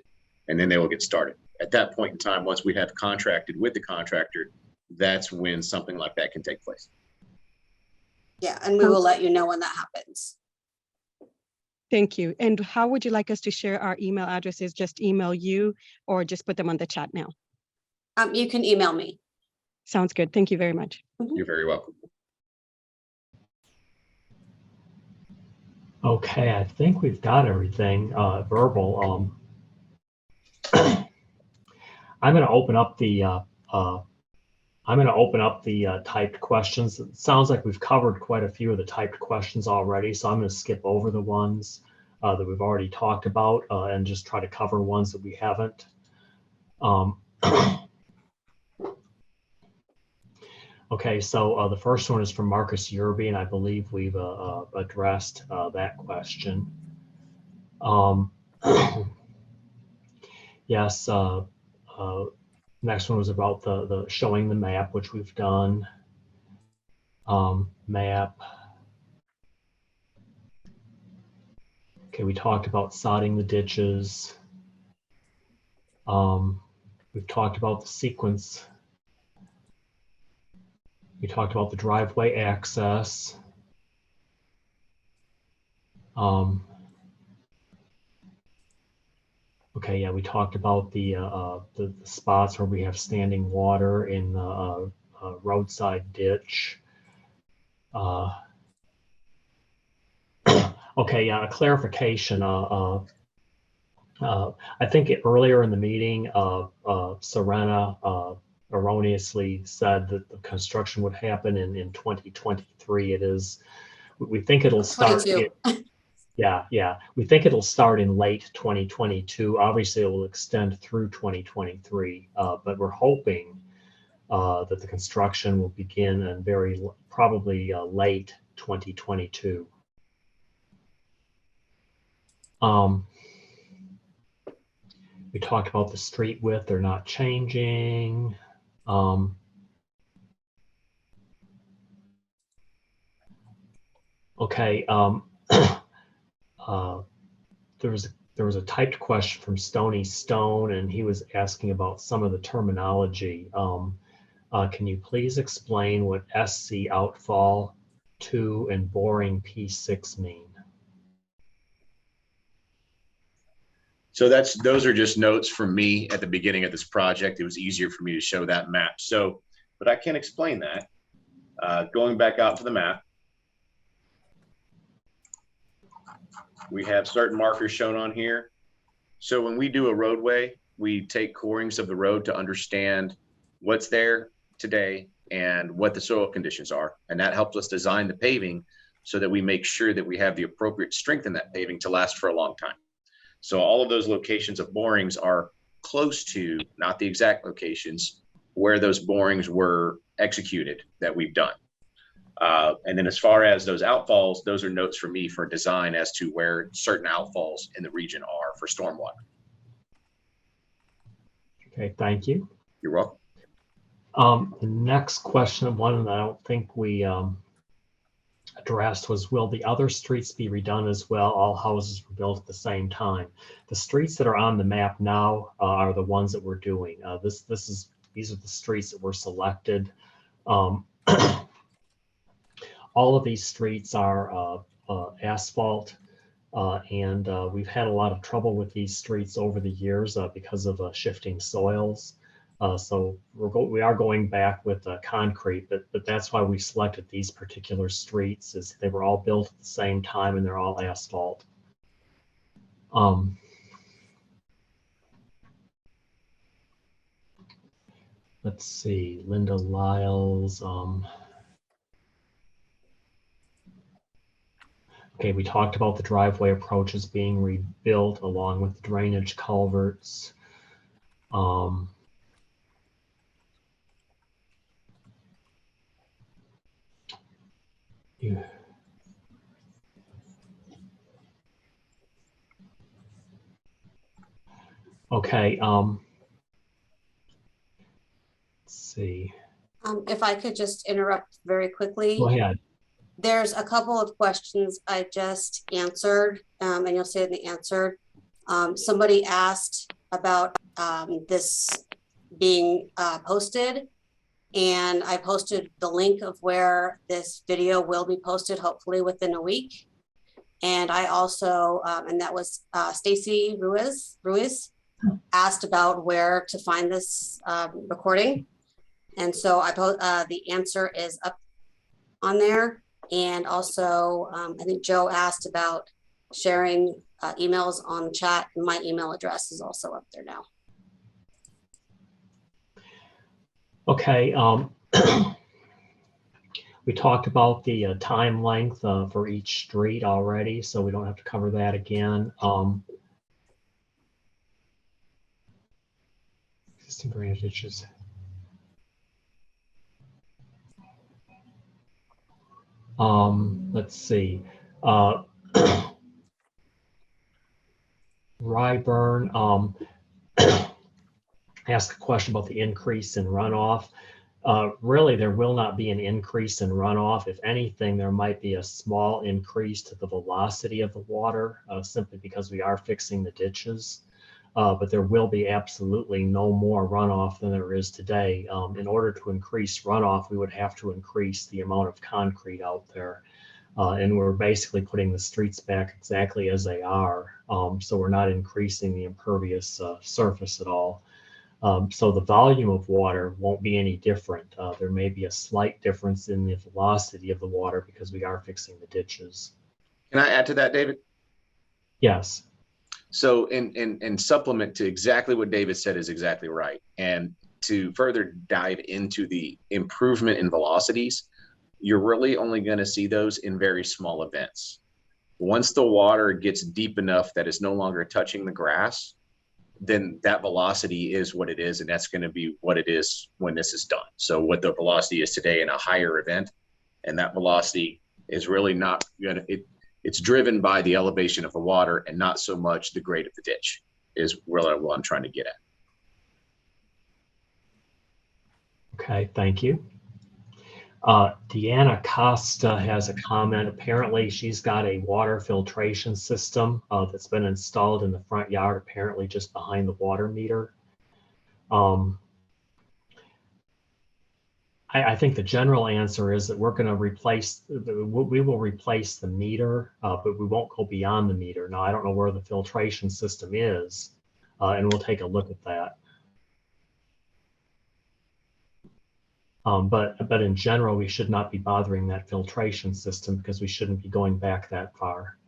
and then they will get started. At that point in time, once we have contracted with the contractor, that's when something like that can take place. Yeah, and we will let you know when that happens. Thank you. And how would you like us to share our email addresses? Just email you or just put them on the chat now? You can email me. Sounds good. Thank you very much. You're very welcome. Okay, I think we've got everything verbal. I'm going to open up the typed questions. It sounds like we've covered quite a few of the typed questions already, so I'm going to skip over the ones that we've already talked about and just try to cover ones that we haven't. Okay, so the first one is from Marcus Yerby, and I believe we've addressed that question. Yes, next one was about the showing the map, which we've done. Map. Okay, we talked about sodding the ditches. We've talked about the sequence. We talked about the driveway access. Okay, yeah, we talked about the spots where we have standing water in the roadside ditch. Okay, yeah, a clarification. I think earlier in the meeting, Serena erroneously said that the construction would happen in 2023. It is, we think it'll start. Yeah. We think it'll start in late 2022. Obviously, it will extend through 2023, but we're hoping that the construction will begin in probably late 2022. We talked about the street width, they're not changing. Okay, there was a typed question from Stony Stone, and he was asking about some of the terminology. Can you please explain what SC outfall 2 and boring P6 mean? So those are just notes from me at the beginning of this project. It was easier for me to show that map. So, but I can explain that. Going back out to the map, we have certain markers shown on here. So when we do a roadway, we take corings of the road to understand what's there today and what the soil conditions are. And that helps us design the paving so that we make sure that we have the appropriate strength in that paving to last for a long time. So all of those locations of borings are close to, not the exact locations, where those borings were executed that we've done. And then as far as those outfalls, those are notes for me for design as to where certain outfalls in the region are for stormwater. Okay, thank you. You're welcome. The next question, one that I don't think we addressed, was, will the other streets be redone as well? All houses were built at the same time. The streets that are on the map now are the ones that we're doing. These are the streets that were selected. All of these streets are asphalt, and we've had a lot of trouble with these streets over the years because of shifting soils. So we are going back with concrete, but that's why we selected these particular streets, is they were all built at the same time and they're all asphalt. Let's see, Linda Lyles. Okay, we talked about the driveway approaches being rebuilt along with the drainage culverts. Yeah. Okay, let's see. If I could just interrupt very quickly. Go ahead. There's a couple of questions I just answered, and you'll see it in the answer. Somebody asked about this being posted, and I posted the link of where this video will be posted, hopefully within a week. And I also, and that was Stacy Ruiz asked about where to find this recording. And so the answer is up on there. And also, I think Joe asked about sharing emails on the chat. My email address is also up there now. Okay, we talked about the time length for each street already, so we don't have to cover that again. Existing drainage ditches. Let's see. Ryburn asked a question about the increase in runoff. Really, there will not be an increase in runoff. If anything, there might be a small increase to the velocity of the water, simply because we are fixing the ditches. But there will be absolutely no more runoff than there is today. In order to increase runoff, we would have to increase the amount of concrete out there. And we're basically putting the streets back exactly as they are. So we're not increasing the impervious surface at all. So the volume of water won't be any different. There may be a slight difference in the velocity of the water because we are fixing the ditches. Can I add to that, David? Yes. So in supplement to exactly what David said is exactly right. And to further dive into the improvement in velocities, you're really only going to see those in very small events. Once the water gets deep enough that it's no longer touching the grass, then that velocity is what it is, and that's going to be what it is when this is done. So what the velocity is today in a higher event, and that velocity is really not going to, it's driven by the elevation of the water and not so much the grade of the ditch, is really what I'm trying to get at. Okay, thank you. Deanna Costa has a comment. Apparently she's got a water filtration system that's been installed in the front yard, apparently just behind the water meter. I think the general answer is that we're going to we will replace the meter, but we won't go beyond the meter. Now, I don't know where the filtration system is, and we'll take a look at that. But in general, we should not be bothering that filtration system because we shouldn't be going back that far.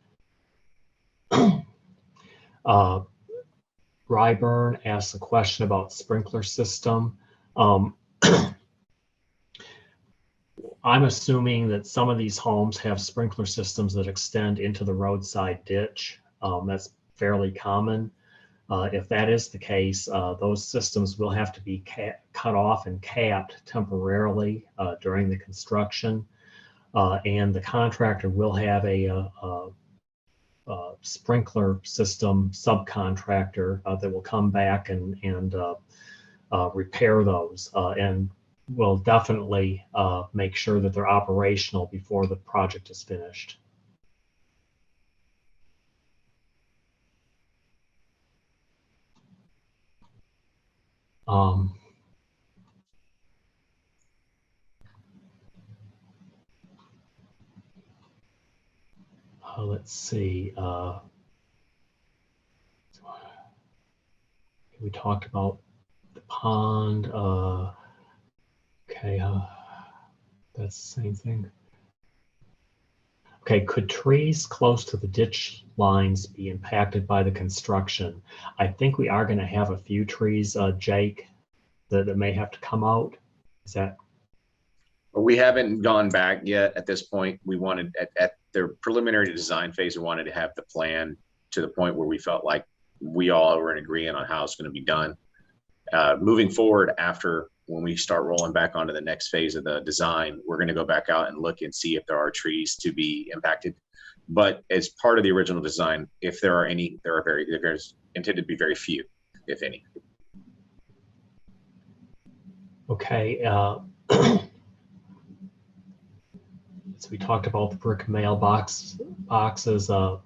Ryburn asks a question about sprinkler system. I'm assuming that some of these homes have sprinkler systems that extend into the roadside ditch. That's fairly common. If that is the case, those systems will have to be cut off and capped temporarily during the construction. And the contractor will have a sprinkler system subcontractor that will come back and repair those. And will definitely make sure that they're operational before the project is finished. Let's see. We talked about the pond. Okay, that's the same thing. Okay, could trees close to the ditch lines be impacted by the construction? I think we are going to have a few trees, Jake, that may have to come out. Is that? We haven't gone back yet at this point. We wanted at their preliminary design phase, we wanted to have the plan to the point where we felt like we all were in agreement on how it's going to be done. Moving forward, after when we start rolling back onto the next phase of the design, we're going to go back out and look and see if there are trees to be impacted. But as part of the original design, if there are any, there's intended to be very few, if any. Okay. So we talked about the brick boxes.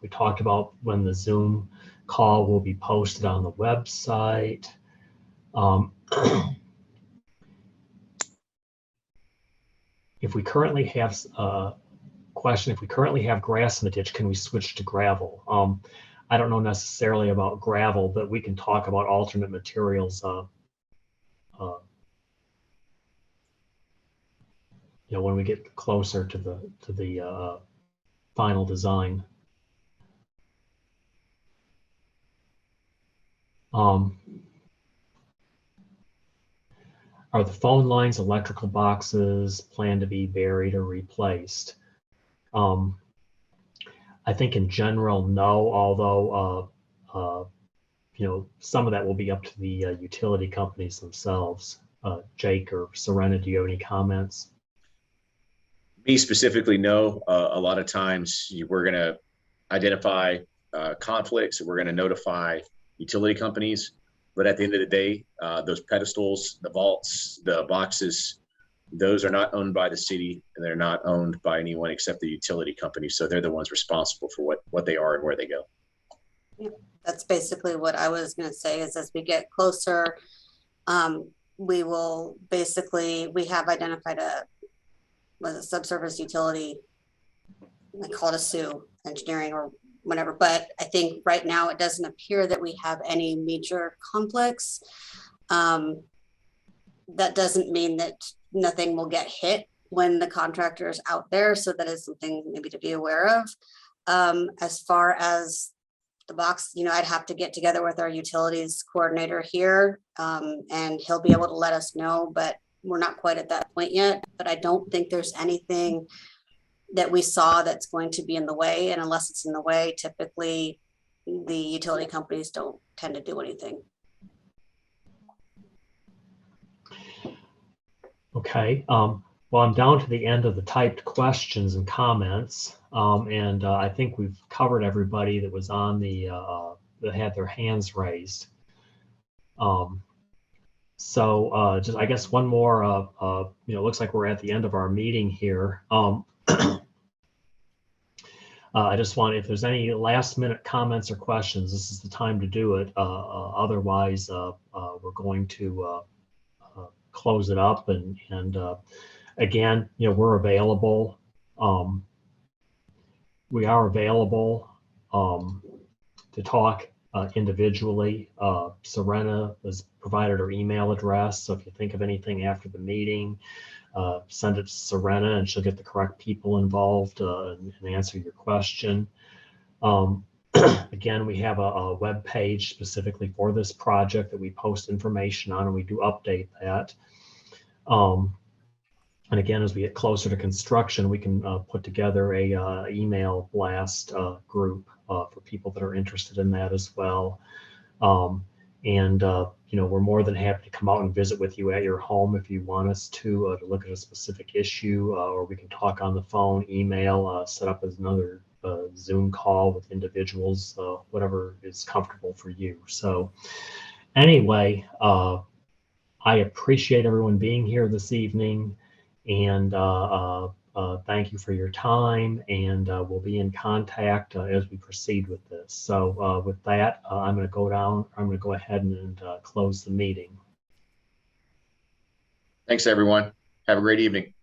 We talked about when the Zoom call will be posted on the website. If we currently have if we currently have grass in the ditch, can we switch to gravel? I don't know necessarily about gravel, but we can talk about alternate materials. When we get closer to the final design. Are the phone lines, electrical boxes planned to be buried or replaced? I think in general, no, although, some of that will be up to the utility companies themselves. Jake or Serena, do you have any comments? Me specifically, no. A lot of times we're going to identify conflicts. We're going to notify utility companies. But at the end of the day, those pedestals, the vaults, the boxes, those are not owned by the city, and they're not owned by anyone except the utility company. So they're the ones responsible for what they are and where they go. Yep. That's basically what I was going to say, is as we get closer, we will we have identified a subsurface utility, we call it a SUE, engineering or whatever, but I think right now it doesn't appear that we have any major conflicts. That doesn't mean that nothing will get hit when the contractor is out there, so that is something maybe to be aware of. As far as the box, I'd have to get together with our utilities coordinator here, and he'll be able to let us know, but we're not quite at that point yet. But I don't think there's anything that we saw that's going to be in the way. And unless it's in the way, typically the utility companies don't tend to do anything. Okay. Well, I'm down to the end of the typed questions and comments. And I think we've covered everybody that was on the, that had their hands raised. So just, I guess one more, looks like we're at the end of our meeting here. I just want, if there's any last minute comments or questions, this is the time to do it. Otherwise, we're going to close it up. And again, we're available. We are available to talk individually. Serena has provided her email address. So if you think of anything after the meeting, send it to Serena and she'll get the correct people involved and answer your question. Again, we have a web page specifically for this project that we post information on, and we do update that. And again, as we get closer to construction, we can put together a email blast group for people that are interested in that as well. We're more than happy to come out and visit with you at your home if you want us to look at a specific issue, or we can talk on the phone, email, set up as another Zoom call with individuals, whatever is comfortable for you. So anyway, I appreciate everyone being here this evening, and thank you for your time, and we'll be in contact as we proceed with this. So with that, I'm going to go ahead and close the meeting. Thanks, everyone. Have a great evening.